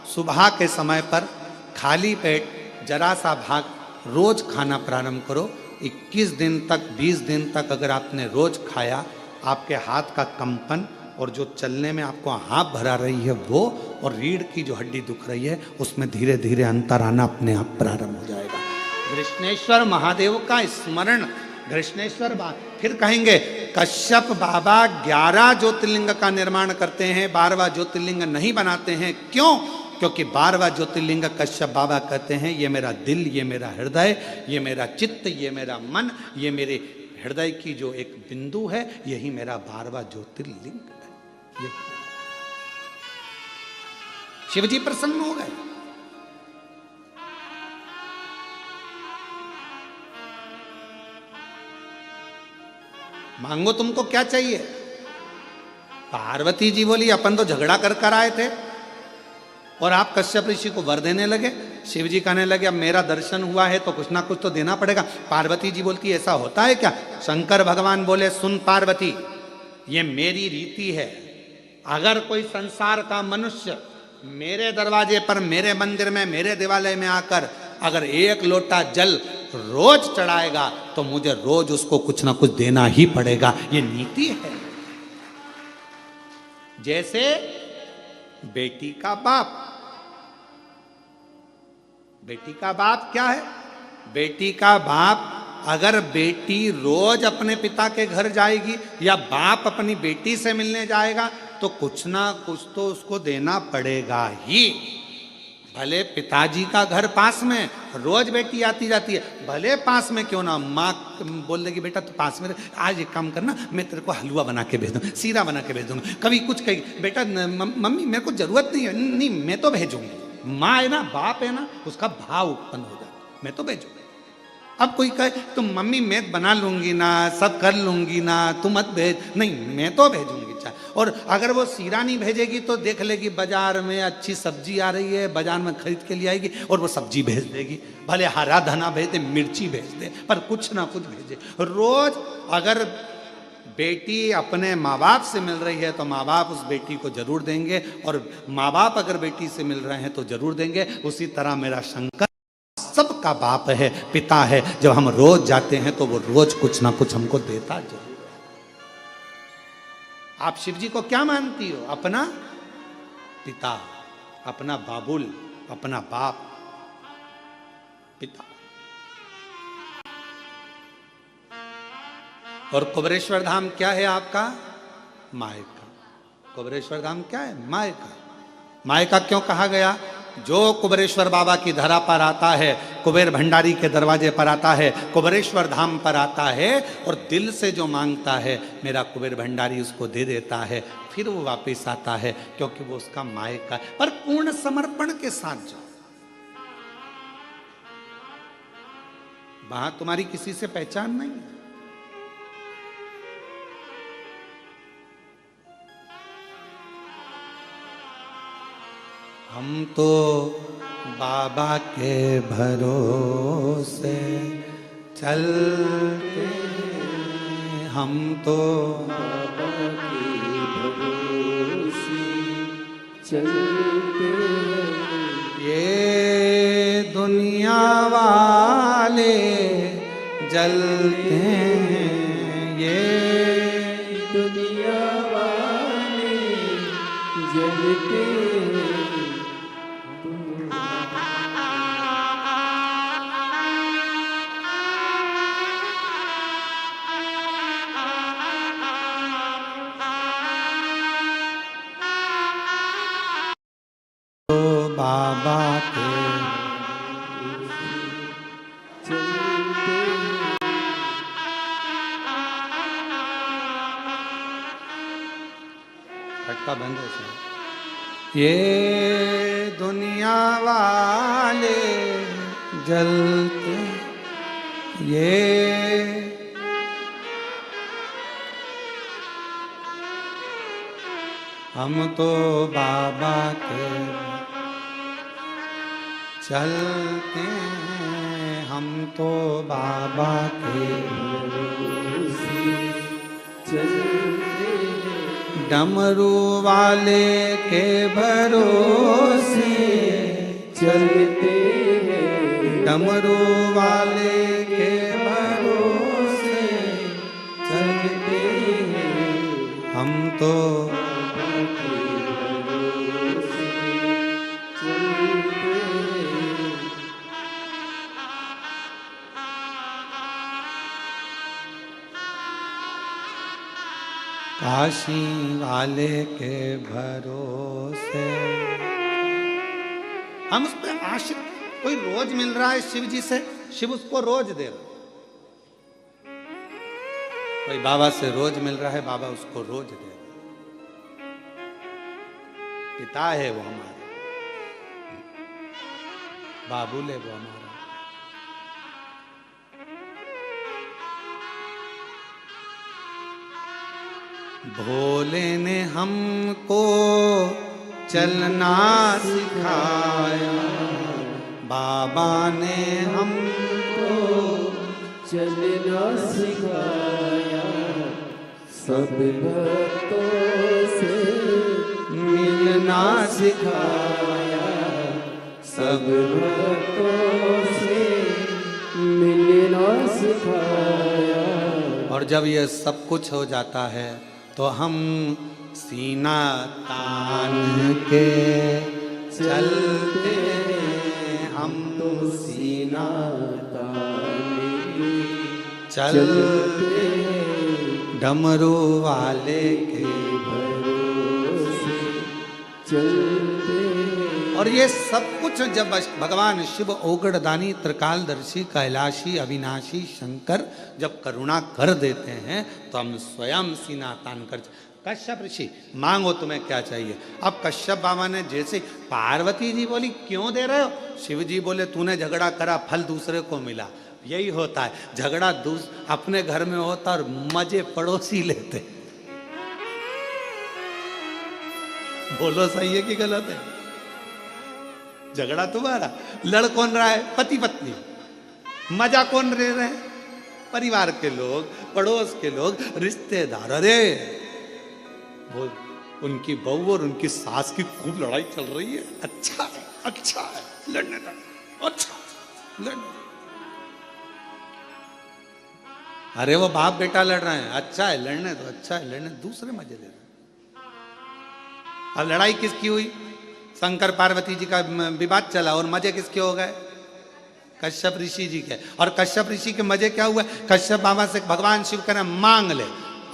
सुबह के समय पर खाली पेट जरा सा भाग रोज खाना प्रारंभ करो। 21 दिन तक 20 दिन तक अगर आपने रोज खाया, आपके हाथ का कंपन और जो चलने में आपको हाँप भरा रही है वो, और रीढ़ की जो हड्डी दुख रही है उसमें धीरे धीरे अंतर आना अपने आप प्रारंभ हो जाएगा। कृष्णेश्वर महादेव का स्मरण, कृष्णेश्वर फिर कहेंगे कश्यप बाबा 11 ज्योतिर्लिंग का निर्माण करते हैं, 12वां ज्योतिर्लिंग नहीं बनाते हैं। क्यों? क्योंकि 12वां ज्योतिर्लिंग कश्यप बाबा कहते हैं ये मेरा दिल, ये मेरा हृदय, ये मेरा चित्त, ये मेरा मन, ये मेरे हृदय की जो एक बिंदु है, यही मेरा 12वां ज्योतिर्लिंग है। शिवजी प्रसन्न हो गए। मांगो तुमको क्या चाहिए? पार्वती जी बोली अपन तो झगड़ा कर कर आए थे और आप कश्यप ऋषि को वर देने लगे। शिव जी कहने लगे अब मेरा दर्शन हुआ है तो कुछ ना कुछ तो देना पड़ेगा। पार्वती जी बोलती ऐसा होता है क्या? शंकर भगवान बोले सुन पार्वती, ये मेरी रीति है, अगर कोई संसार का मनुष्य मेरे दरवाजे पर, मेरे मंदिर में, मेरे देवालय में आकर अगर 1 लोटा जल रोज चढ़ाएगा तो मुझे रोज उसको कुछ ना कुछ देना ही पड़ेगा। ये नीति है। जैसे बेटी का बाप। बेटी का बाप क्या है? बेटी का बाप, अगर बेटी रोज अपने पिता के घर जाएगी या बाप अपनी बेटी से मिलने जाएगा तो कुछ ना कुछ तो उसको देना पड़ेगा ही। भले पिताजी का घर पास में, रोज बेटी आती जाती है, भले पास में क्यों ना, माँ बोल देगी बेटा तू पास में आज एक काम करना, मैं तेरे को हलवा बना के भेज दूँ, सीरा बना के भेज दूँगा। कभी कुछ कही बेटा मम्मी मेरे को जरूरत नहीं है, नहीं मैं तो भेजूंगी। माँ है ना, बाप है ना, उसका भाव उत्पन्न हो जाता, मैं तो भेजूंगी। अब कोई कहे तुम मम्मी मैं बना लूंगी ना, सब कर लूंगी ना, तुम मत भेज, नहीं मैं तो भेजूंगी चाहे। और अगर वो सीरा नहीं भेजेगी तो देख लेगी बाजार में अच्छी सब्जी आ रही है, बाजार में खरीद के लिए आएगी और वो सब्जी भेज देगी। भले हरा धना भेज दे, मिर्ची भेज दे, पर कुछ ना कुछ भेजे। रोज अगर बेटी अपने माँ बाप से मिल रही है तो माँ बाप उस बेटी को जरूर देंगे, और माँ बाप अगर बेटी से मिल रहे हैं तो जरूर देंगे। उसी तरह मेरा शंकर सबका बाप है, पिता है। जब हम रोज जाते हैं तो वो रोज कुछ ना कुछ हमको देता जरूर है। आप शिव जी को क्या मानती हो? अपना पिता, अपना बाबुल, अपना बाप, पिता। और कुबेरेश्वर धाम क्या है आपका? मायका। कुबेरेश्वर धाम क्या है? मायका। मायका क्यों कहा गया? जो कुबेरेश्वर बाबा की धरा पर आता है, कुबेर भंडारी के दरवाजे पर आता है, कुबेरेश्वर धाम पर आता है और दिल से जो मांगता है मेरा कुबेर भंडारी उसको दे देता है, फिर वो वापस आता है, क्योंकि वो उसका मायका है। पर पूर्ण समर्पण के साथ जाओ, वहां तुम्हारी किसी से पहचान नहीं है। हम तो बाबा के भरोसे चलते, हम तो बाबा के भरोसे चलते, ये दुनिया वाले जलते हैं, ये दुनिया वाले जलते हैं। बाबा के फटका बंद है सर। ये दुनिया वाले जलते, ये हम तो बाबा के चलते हैं, हम तो बाबा के भरोसे चलते हैं, डमरू वाले के भरोसे चलते हैं, डमरू वाले के भरोसे चलते हैं, हम तो बाबा के भरोसे चलते हैं। काशी वाले के भरोसे हम उस पर आशिक। कोई रोज मिल रहा है शिव जी से, शिव उसको रोज दे रहा। कोई बाबा से रोज मिल रहा है, बाबा उसको रोज दे रहा। पिता है वो हमारा, बाबुल है वो हमारा। भोले ने हमको चलना सिखाया, बाबा ने हमको चलना सिखाया, सब भक्तों से मिलना सिखाया, सब भक्तों से मिलना सिखाया। और जब ये सब कुछ हो जाता है तो हम सीना तान के चलते हम तो सीना ताने चलते डमरू वाले के भरोसे चलते। और ये सब कुछ जब भगवान शिव ओगड़दानी त्रिकालदर्शी कैलाशी अविनाशी शंकर जब करुणा कर देते हैं तो हम स्वयं सीना तान कर। कश्यप ऋषि मांगो तुम्हें क्या चाहिए। अब कश्यप बाबा ने जैसे पार्वती जी बोली क्यों दे रहे हो, शिव जी बोले तूने झगड़ा करा फल दूसरे को मिला। यही होता है, झगड़ा अपने घर में होता और मजे पड़ोसी लेते। बोलो सही है कि गलत है? झगड़ा तुम्हारा, लड़ कौन रहा है? पति पत्नी। मजा कौन ले रहे हैं? परिवार के लोग, पड़ोस के लोग, रिश्तेदार। अरे वो उनकी बहू और उनकी सास की खूब लड़ाई चल रही है। अच्छा है, अच्छा है, लड़ने दो, अच्छा लड़ने। अरे वो बाप बेटा लड़ रहे हैं, अच्छा है लड़ने दो, अच्छा है लड़ने, दूसरे मजे ले रहे हैं। अब लड़ाई किसकी हुई? शंकर पार्वती जी का विवाद चला और मजे किसके हो गए? कश्यप ऋषि जी के। और कश्यप ऋषि के मजे क्या हुआ? कश्यप बाबा से भगवान शिव कहना मांग ले।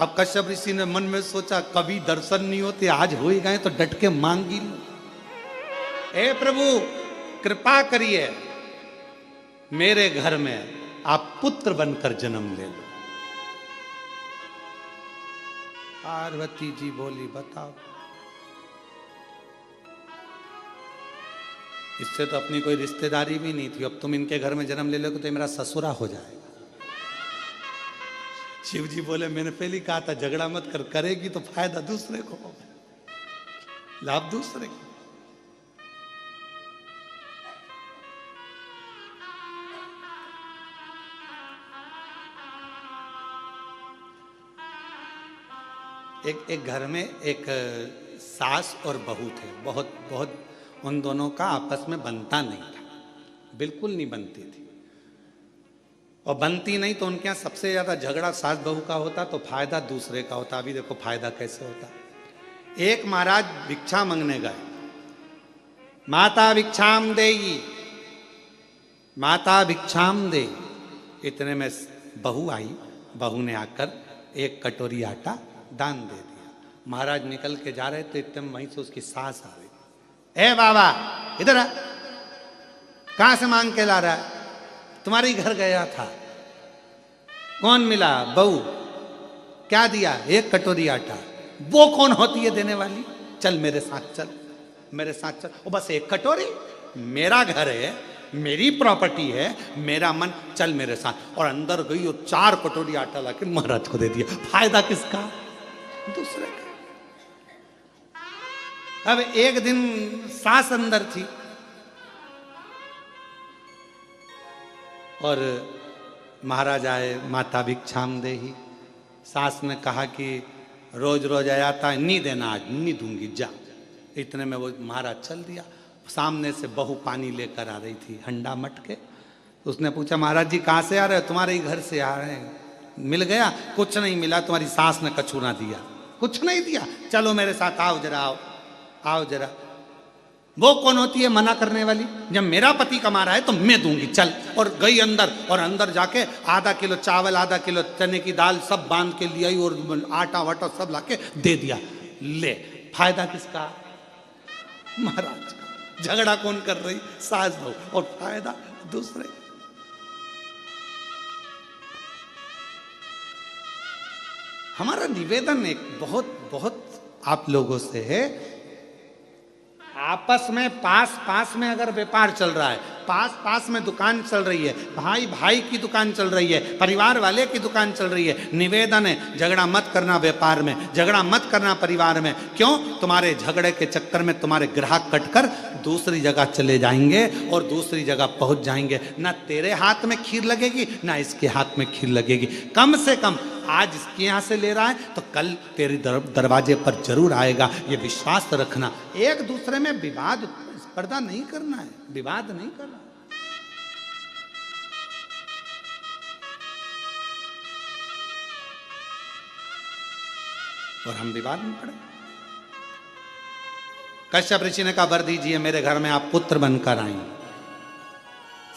अब कश्यप ऋषि ने मन में सोचा कभी दर्शन नहीं होते, आज हो ही गए तो डट के मांग ही लो। हे प्रभु कृपा करिए, मेरे घर में आप पुत्र बनकर जन्म ले लो। पार्वती जी बोली बताओ, इससे तो अपनी कोई रिश्तेदारी भी नहीं थी, अब तुम इनके घर में जन्म ले लोगे तो मेरा ससुरा हो जाएगा। शिव जी बोले मैंने पहले कहा था झगड़ा मत कर, करेगी तो फायदा दूसरे को होगा, लाभ दूसरे को। एक घर में एक सास और बहू थे। बहुत बहुत उन दोनों का आपस में बनता नहीं था, बिल्कुल नहीं बनती थी। और बनती नहीं तो उनके यहाँ सबसे ज्यादा झगड़ा सास बहू का होता तो फायदा दूसरे का होता। अभी देखो फायदा कैसे होता। एक महाराज भिक्षा मांगने गए, माता भिक्षाम देगी, माता भिक्षाम दे। इतने में बहू आई, बहू ने आकर एक कटोरी आटा दान दे दिया। महाराज निकल के जा रहे तो इतने में वहीं से उसकी सास आ गई। ए बाबा इधर आ, कहां से मांग के ला रहा है? तुम्हारे ही घर गया था। कौन मिला? बहू। क्या दिया? एक कटोरी आटा। वो कौन होती है देने वाली? चल मेरे साथ चल, मेरे साथ चल। वो बस एक कटोरी, मेरा घर है, मेरी प्रॉपर्टी है, मेरा मन, चल मेरे साथ। और अंदर गई और 4 कटोरी आटा लाके महाराज को दे दिया। फायदा किसका? दूसरे का। अब एक दिन सास अंदर थी और महाराज आए, माता भिक्षाम देही। सास ने कहा कि रोज रोज आया था, नहीं देना, आज नहीं दूंगी, जा। इतने में वो महाराज चल दिया। सामने से बहू पानी लेकर आ रही थी, हंडा मटके। उसने पूछा महाराज जी कहाँ से आ रहे हो? तुम्हारे ही घर से आ रहे हैं। मिल गया? कुछ नहीं मिला, तुम्हारी सास ने कछुना दिया। कुछ नहीं दिया? चलो मेरे साथ आओ जरा, आओ आओ जरा। वो कौन होती है मना करने वाली? जब मेरा पति कमा रहा है तो मैं दूंगी, चल। और गई अंदर, और अंदर जाके आधा किलो चावल, आधा किलो चने की दाल सब बांध के ले आई और आटा वाटा सब लाके दे दिया। ले, फायदा किसका? महाराज का। झगड़ा कौन कर रही? सास बहू। और फायदा दूसरे। हमारा निवेदन एक बहुत बहुत आप लोगों से है, आपस में पास में अगर व्यापार चल रहा है, पास में दुकान चल रही है, भाई की दुकान चल रही है, परिवार वाले की दुकान चल रही है, निवेदन है झगड़ा मत करना व्यापार में, झगड़ा मत करना परिवार में। क्यों? तुम्हारे झगड़े के चक्कर में तुम्हारे ग्राहक कटकर दूसरी जगह चले जाएंगे और दूसरी जगह पहुंच जाएंगे। ना तेरे हाथ में खीर लगेगी, ना इसके हाथ में खीर लगेगी। कम से कम आज इसके यहाँ से ले रहा है तो कल तेरे दरवाजे पर जरूर आएगा, ये विश्वास रखना। एक दूसरे में विवाद स्पर्धा नहीं करना है, विवाद नहीं करना। और हम विवाद में पड़े। कश्यप ऋषि ने कहा वर दीजिए मेरे घर में आप पुत्र बनकर आई।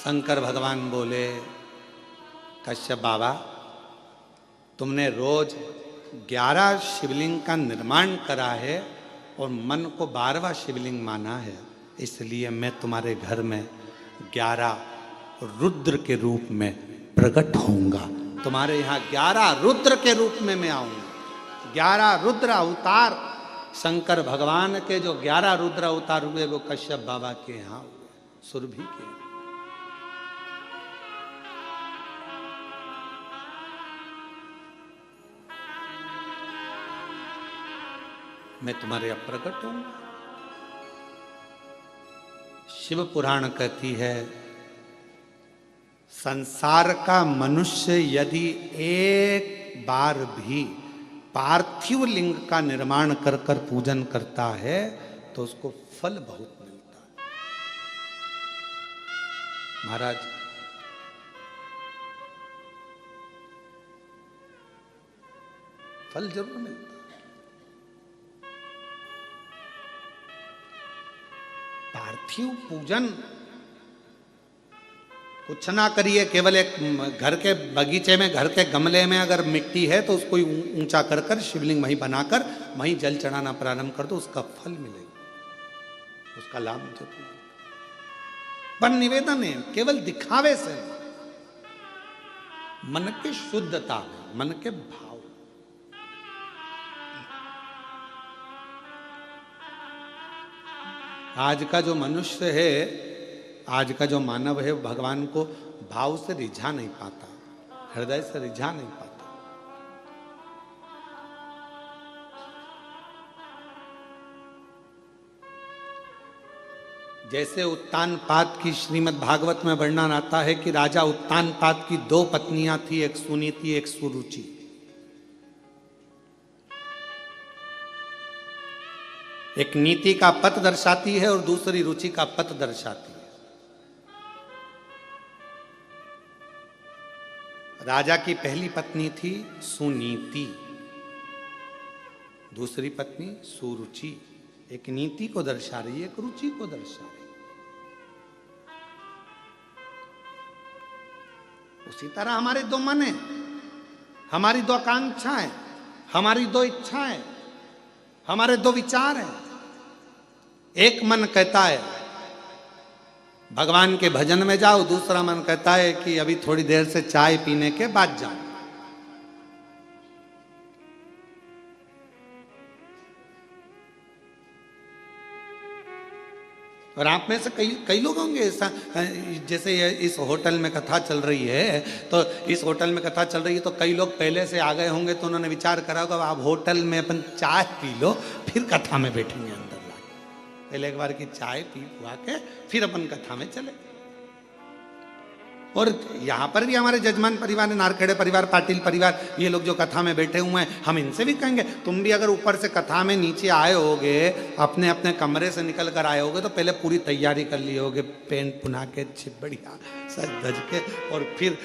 शंकर भगवान बोले कश्यप बाबा तुमने रोज 11 शिवलिंग का निर्माण करा है और मन को 12वां शिवलिंग माना है, इसलिए मैं तुम्हारे घर में 11 रुद्र के रूप में प्रकट होऊंगा। तुम्हारे यहाँ 11 रुद्र के रूप में मैं आऊंगा। 11 रुद्र अवतार शंकर भगवान के जो 11 रुद्र अवतार हुए वो कश्यप बाबा के यहाँ हुए, सुरभि के। मैं तुम्हारे अब प्रकट हूं। शिव पुराण कहती है संसार का मनुष्य यदि एक बार भी पार्थिव लिंग का निर्माण कर कर पूजन करता है तो उसको फल बहुत मिलता है। महाराज फल जरूर मिलता है। पार्थिव पूजन कुछ ना करिए, केवल एक घर के बगीचे में, घर के गमले में अगर मिट्टी है तो उसको ऊंचा कर कर शिवलिंग वहीं बनाकर वहीं जल चढ़ाना प्रारंभ कर दो, उसका फल मिलेगा, उसका लाभ जरूर। पर निवेदन है केवल दिखावे से, मन की शुद्धता में, मन के भाव। आज का जो मनुष्य है, आज का जो मानव है, भगवान को भाव से रिझा नहीं पाता, हृदय से रिझा नहीं पाता। जैसे उत्तानपाद की श्रीमद् भागवत में वर्णन आता है कि राजा उत्तानपाद की 2 पत्नियां थी, एक सुनीति एक सुरुचि। एक नीति का पथ दर्शाती है और दूसरी रुचि का पथ दर्शाती है। राजा की पहली पत्नी थी सुनीति, दूसरी पत्नी सुरुचि। एक नीति को दर्शा रही है, एक रुचि को दर्शा रही है। उसी तरह हमारे 2 मन हैं, हमारी 2 आकांक्षाएं, हमारी 2 इच्छाएं, हमारे 2 विचार हैं। एक मन कहता है भगवान के भजन में जाओ, दूसरा मन कहता है कि अभी थोड़ी देर से चाय पीने के बाद जाऊं। और आप में से कई लोग होंगे ऐसा, जैसे इस होटल में कथा चल रही है, तो इस होटल में कथा चल रही है तो कई लोग पहले से आ गए होंगे, तो उन्होंने विचार करा होगा आप होटल में अपन चाय पी लो फिर कथा में बैठेंगे अंदर। पहले एक बार की चाय पी हुआ के फिर अपन कथा में चले। और यहां पर भी हमारे जजमान परिवार, नारखेड़े परिवार, पाटिल परिवार, ये लोग जो कथा में बैठे हुए हैं, हम इनसे भी कहेंगे तुम भी अगर ऊपर से कथा में नीचे आए होगे, अपने अपने कमरे से निकल कर आए होगे, तो पहले पूरी तैयारी कर लिए होगे, पेंट पुना के बढ़िया सज धज के, और फिर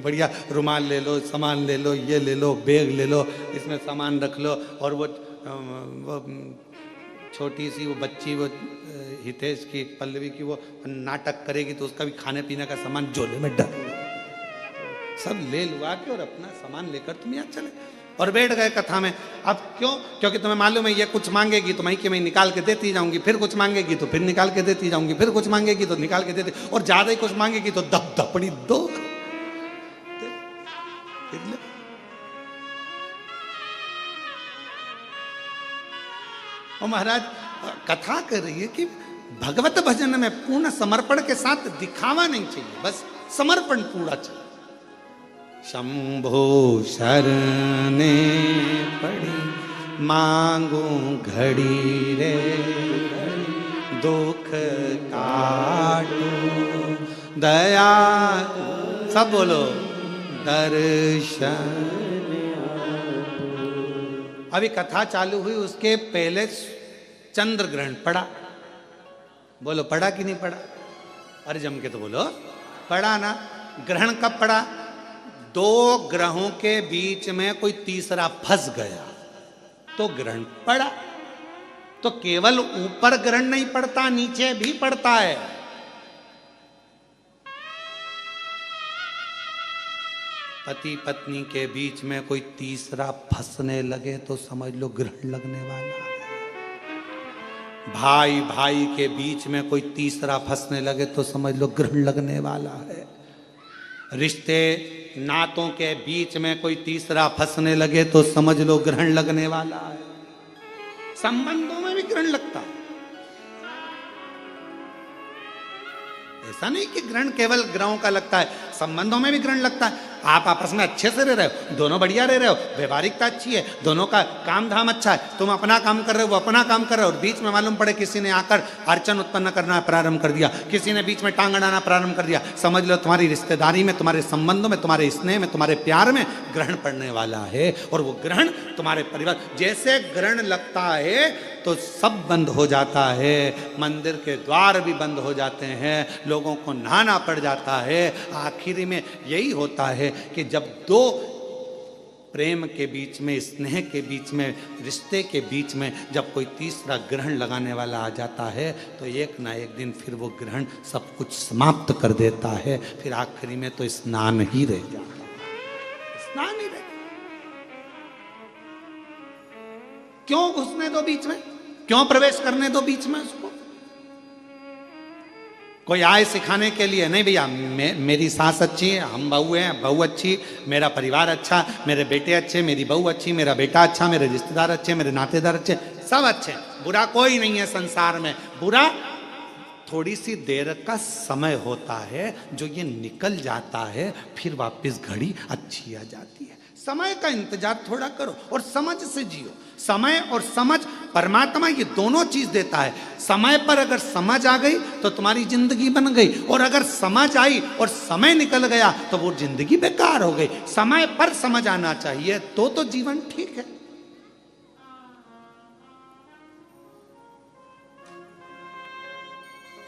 बढ़िया रुमाल ले लो, सामान ले लो, ये ले लो, बैग ले लो, इसमें सामान रख लो। और वो छोटी सी वो बच्ची, वो हितेश की, पल्लवी की, वो नाटक करेगी तो उसका भी खाने पीने का सामान झोले में डाल सब ले लुआ के और अपना सामान लेकर तुम यहाँ चले और बैठ गए कथा में। अब क्यों? क्योंकि तुम्हें मालूम है ये कुछ मांगेगी तो मैं निकाल के देती जाऊंगी, फिर कुछ मांगेगी तो फिर निकाल के देती जाऊंगी, फिर कुछ मांगेगी तो निकाल के देती, और ज्यादा ही कुछ मांगेगी तो दब दपड़ी दो। और महाराज कथा कर रही है कि भगवत भजन में पूर्ण समर्पण के साथ दिखावा नहीं चाहिए, बस समर्पण पूरा चाहिए। शंभो शरणे पड़ी मांगू घड़ी रे, दुख काटू दया, सब बोलो दर्शन। अभी कथा चालू हुई, उसके पहले चंद्र ग्रहण पड़ा। बोलो पड़ा कि नहीं पड़ा? अरे जम के तो बोलो पड़ा ना। ग्रहण कब पड़ा? 2 ग्रहों के बीच में कोई तीसरा फंस गया तो ग्रहण पड़ा। तो केवल ऊपर ग्रहण नहीं पड़ता, नीचे भी पड़ता है। पति पत्नी के बीच में कोई तीसरा फंसने लगे तो समझ लो ग्रहण लगने वाला है। भाई भाई के बीच में कोई तीसरा फंसने लगे तो समझ लो ग्रहण लगने वाला है। रिश्ते नातों के बीच में कोई तीसरा फंसने लगे तो समझ लो ग्रहण लगने वाला है। संबंधों में भी ग्रहण लगता है। ऐसा नहीं कि ग्रहण केवल ग्रहों का लगता है, संबंधों में भी ग्रहण लगता है। आप आपस में अच्छे से रह रहे हो, दोनों बढ़िया रह रहे हो, व्यवहारिकता अच्छी है, दोनों का काम धाम अच्छा है, तुम अपना काम कर रहे हो, वो अपना काम कर रहे हो, और बीच में मालूम पड़े किसी ने आकर अड़चन उत्पन्न करना प्रारंभ कर दिया, किसी ने बीच में टांग अड़ाना प्रारंभ कर दिया, समझ लो तुम्हारी रिश्तेदारी में, तुम्हारे संबंधों में, तुम्हारे स्नेह में, तुम्हारे प्यार में ग्रहण पड़ने वाला है। और वो ग्रहण तुम्हारे परिवार, जैसे ग्रहण लगता है तो सब बंद हो जाता है, मंदिर के द्वार भी बंद हो जाते हैं, लोगों को नहाना पड़ जाता है। आखिर में यही होता है कि जब दो प्रेम के बीच में, स्नेह के बीच में, रिश्ते के बीच में जब कोई तीसरा ग्रहण लगाने वाला आ जाता है तो एक ना एक दिन फिर वो ग्रहण सब कुछ समाप्त कर देता है। फिर आखिरी में तो स्नान ही रह जाता है, स्नान ही रह। क्यों घुसने दो बीच में, क्यों प्रवेश करने दो बीच में उसको? कोई आए सिखाने के लिए नहीं, भैया मेरी सास अच्छी है, हम बहू हैं, बहू अच्छी, मेरा परिवार अच्छा, मेरे बेटे अच्छे, मेरी बहू अच्छी, मेरा बेटा अच्छा, मेरे रिश्तेदार अच्छे, मेरे नातेदार अच्छे, सब अच्छे, बुरा कोई नहीं है संसार में। बुरा थोड़ी सी देर का समय होता है, जो ये निकल जाता है, फिर वापस घड़ी अच्छी आ जाती है। समय का इंतजार थोड़ा करो और समझ से जियो। समय और समझ, परमात्मा ये दोनों चीज देता है। समय पर अगर समझ आ गई तो तुम्हारी जिंदगी बन गई, और अगर समझ आई और समय निकल गया तो वो जिंदगी बेकार हो गई। समय पर समझ आना चाहिए तो जीवन ठीक है।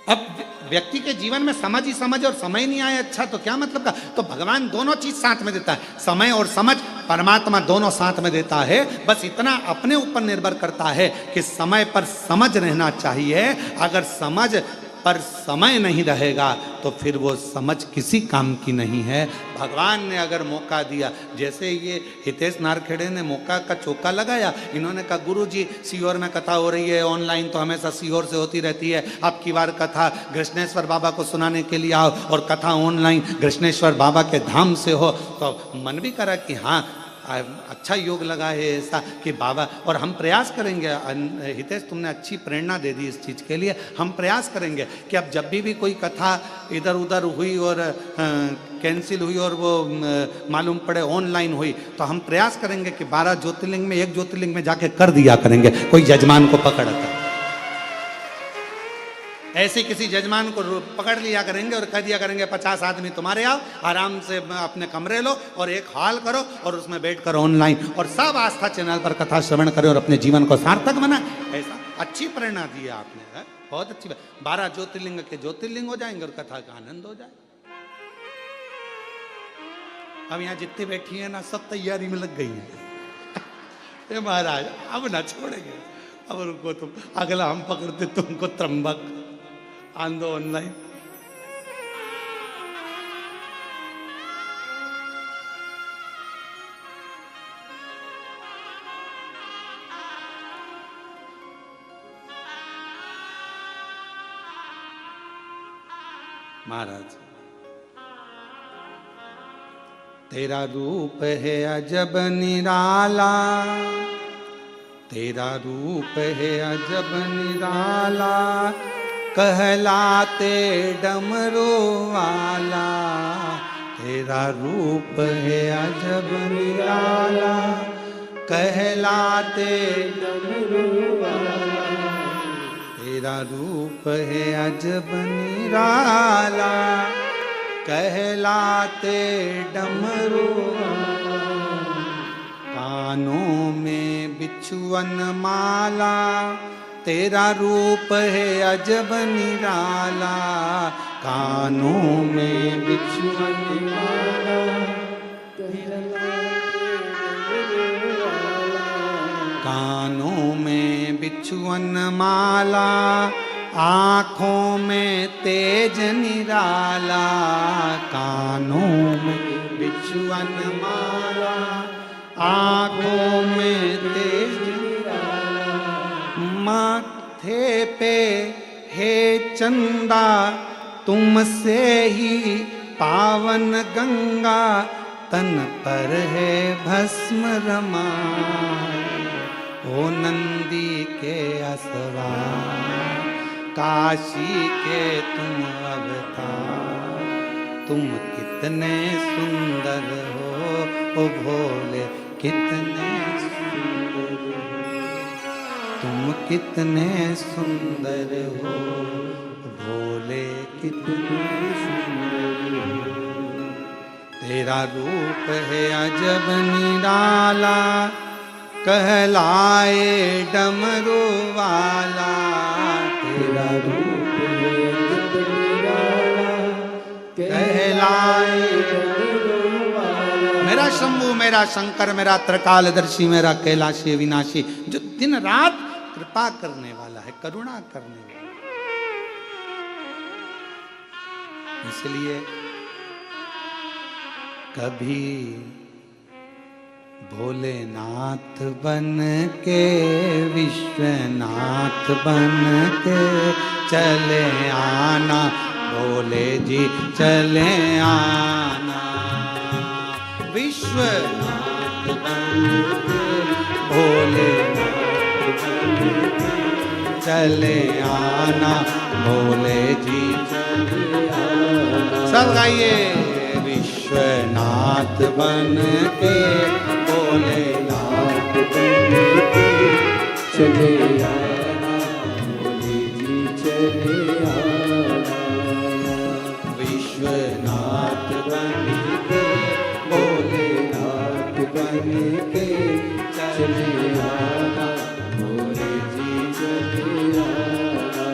अब व्यक्ति के जीवन में समझ ही समझ और समय नहीं आए अच्छा तो क्या मतलब का? तो भगवान दोनों चीज साथ में देता है, समय और समझ परमात्मा दोनों साथ में देता है। बस इतना अपने ऊपर निर्भर करता है कि समय पर समझ रहना चाहिए। अगर समझ पर समय नहीं रहेगा तो फिर वो समझ किसी काम की नहीं है। भगवान ने अगर मौका दिया, जैसे ये हितेश नारखेड़े ने मौका का चौका लगाया, इन्होंने कहा गुरुजी सीहोर में कथा हो रही है, ऑनलाइन तो हमेशा सीहोर से होती रहती है, अब की बार कथा कृष्णेश्वर बाबा को सुनाने के लिए आओ और कथा ऑनलाइन कृष्णेश्वर बाबा के धाम से हो। तो मन भी करा कि हाँ अच्छा योग लगा है ऐसा कि बाबा, और हम प्रयास करेंगे। हितेश तुमने अच्छी प्रेरणा दे दी इस चीज़ के लिए। हम प्रयास करेंगे कि अब जब भी कोई कथा इधर उधर हुई और कैंसिल हुई और वो मालूम पड़े ऑनलाइन हुई, तो हम प्रयास करेंगे कि 12 ज्योतिर्लिंग में एक ज्योतिर्लिंग में जाके कर दिया करेंगे, कोई जजमान को पकड़ कर ऐसे किसी जजमान को पकड़ लिया करेंगे और कह दिया करेंगे 50 आदमी तुम्हारे आओ, आराम से अपने कमरे लो और एक हॉल करो और उसमें बैठकर ऑनलाइन और सब आस्था चैनल पर कथा श्रवण करें और अपने जीवन को सार्थक बनाए। ऐसा अच्छी प्रेरणा दी है आपने, है? बहुत अच्छी बात। 12 ज्योतिर्लिंग के ज्योतिर्लिंग हो जाएंगे और कथा का आनंद हो जाए। अब यहाँ जितनी बैठी है ना, सब तैयारी में लग गई है। महाराज अब ना छोड़ेंगे, अब रुको तुम, अगला हम पकड़ते तुमको त्रंबक आंदो ऑनलाइन। महाराज तेरा रूप है अजब निराला, तेरा रूप है अजब निराला, कहलाते डमरू वाला। तेरा रूप है अजब निराला, कहलाते डमरू वाला। तेरा रूप है अजब निराला, कहलाते डमरू वाला। कानों में बिछुअन माला, तेरा रूप है अजब निराला, कानों में बिछुअन माला, कानों में बिछुअन माला, आँखों में तेज निराला, कानों में बिछुअन माला, आँखों में तेज निराला, माथे पे हे चंदा तुमसे ही पावन गंगा, तन पर है भस्म रमाए, ओ नंदी के असवार, काशी के तुम अवतार, तुम कितने सुंदर हो, ओ भोले कितने सुंदर हो, तुम कितने सुंदर हो, भोले कितने सुंदर हो। तेरा रूप है अजब निराला, कहलाए डमरू वाला, तेरा रूप है अजब निराला, कहलाए डमरू वाला। मेरा शंभु, मेरा शंकर, मेरा त्रिकालदर्शी, मेरा कैलाशी विनाशी, जो दिन रात कृपा करने वाला है, करुणा करने वाला। इसलिए कभी भोलेनाथ बन के, विश्वनाथ बन के चले आना, भोले जी चले आना, विश्वनाथ बन के, भोलेनाथ बन के चले आना, भोले जी चले आना। सब गाइए, विश्वनाथ बन के, भोलेनाथ बन के चले आना, भोले जी चले आना, विश्वनाथ बन के, भोलेनाथ बन के चले आना, भोले जी चले आना।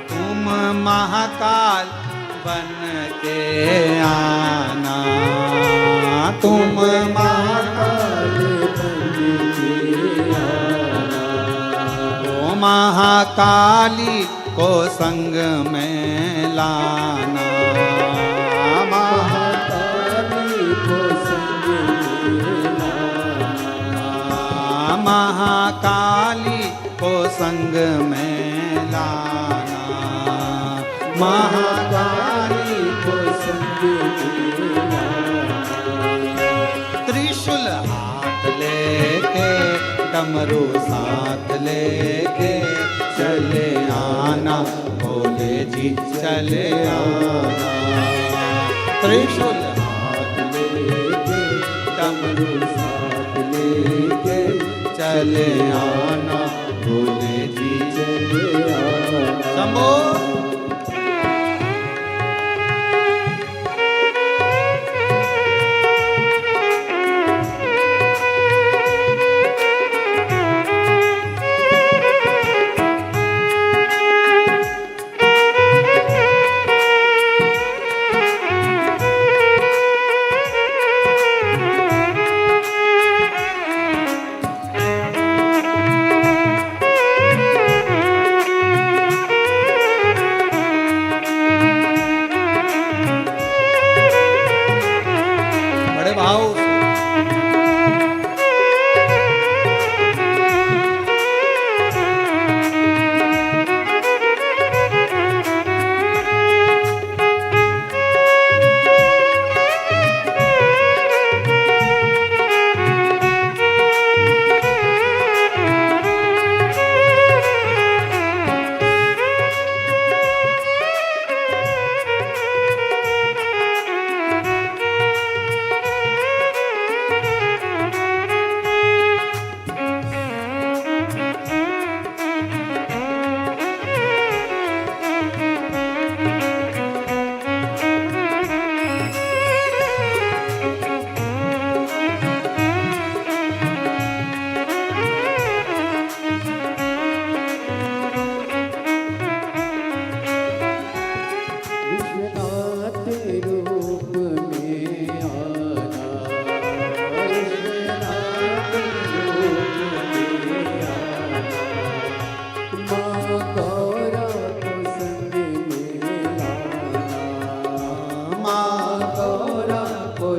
तुम महाकाल बन के आना, तुम महाकाल बन के आना, ओ महाकाली को संग में लाना, महाकाली को संग में लाना, महाकाली को संग में लाना, महाकाली को संग में लाना, त्रिशूल हाथ लेके, डमरू साथ लेके चले आना, भोले जी चले आना, त्रिशूल हाथ लेके, डमरू साथ लेके चले आना, भोले जी चले आना। शंभो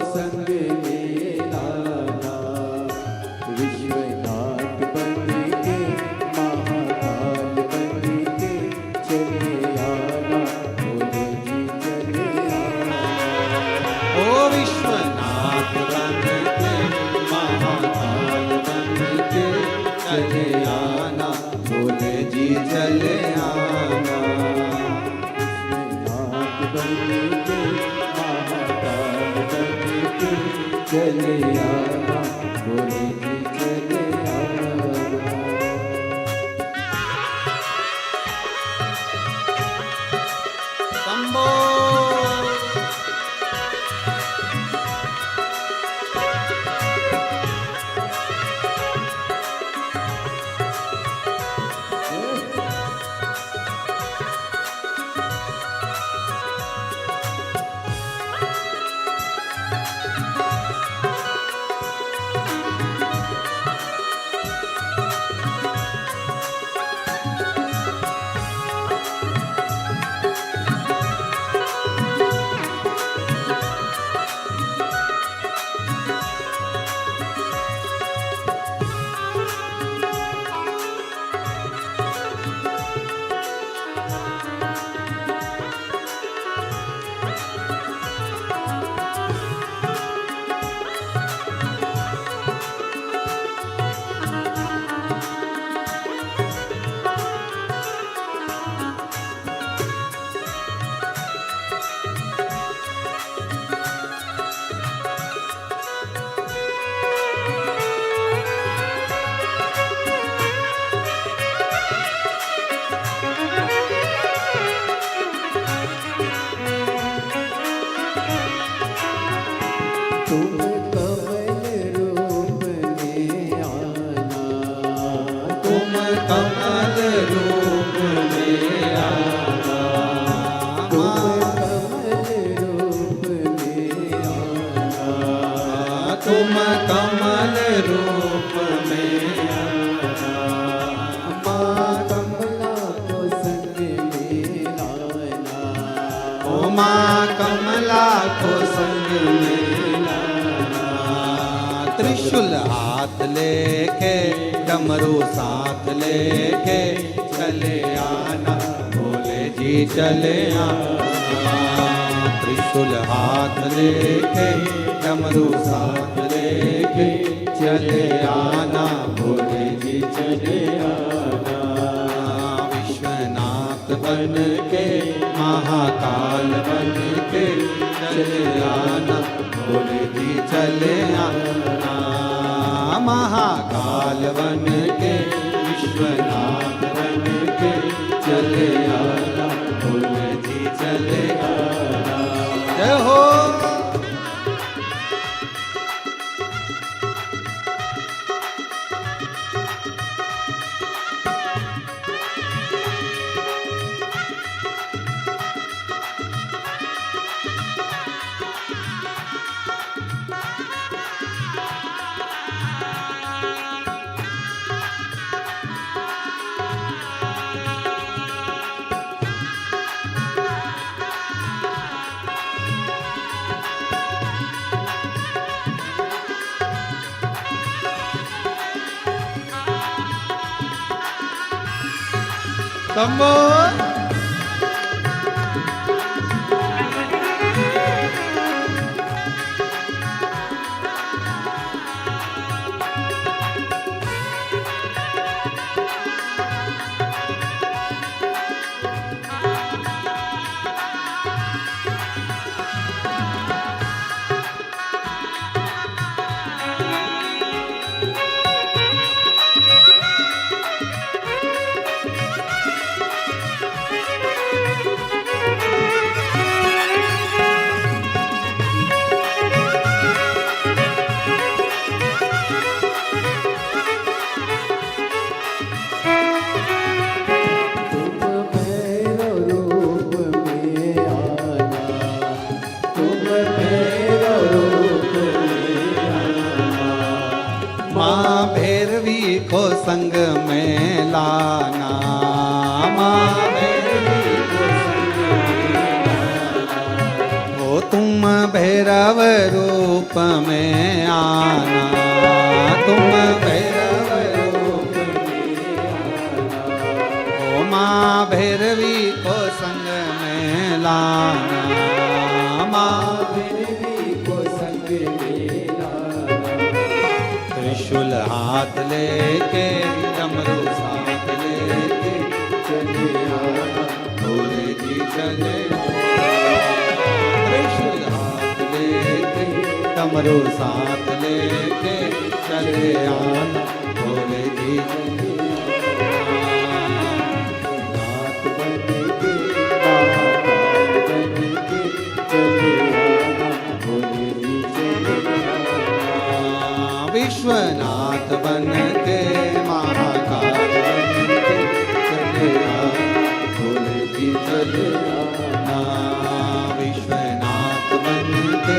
संग में लाना, विश्वनाथ बन के महाकाल बन के चले आना, बोलो जी चले आना। ओ विश्वनाथ बन के महाकाल बन के चले आना, बोले जी चले आना। विश्वनाथ बन के महाकाल बन के चले आना, बोले जी चले आना। शंभो तुम कमल रूप में आना, तुम कमल रूप में आना, तुम कमल रूप में आना, तुम कमल रूप में आना। माँ कमला को संग में लाना, ओ माँ कमला को संग में त्रिशूल हाथ लेके डमरू साथ लेके चले आना, भोले जी चले आना। त्रिशूल हाथ लेके डमरू साथ लेके चले आना, भोले जी चले आना। विश्वनाथ बन के महाकाल बन के चले आना, भोले जी चले आना। महाकाल बन के विश्वनाथ बन के चले आना, भोले जी चले आना। जय हो शंभो को संग में लाना, माँ भैरवी को संग में लाना। ओ तुम भैरवी भैरव रूप में आना, तुम भैरव रूप में आना, ओ माँ भैरवी को संग में लाना, माँ भैरवी को संग में लाना। त्रिशूल हाथ लेके डमरू साथ लेके चले आना, भोले जी चले, त्रिशूल हाथ लेके डमरू साथ लेके चले आना, भोले जी चले नाथ बन के महाकाल बन के चले आना, भोले जी चले आना। विश्वनाथ बन के महाकाल बन के चले आना, भोले जी चले आना, विश्वनाथ बन के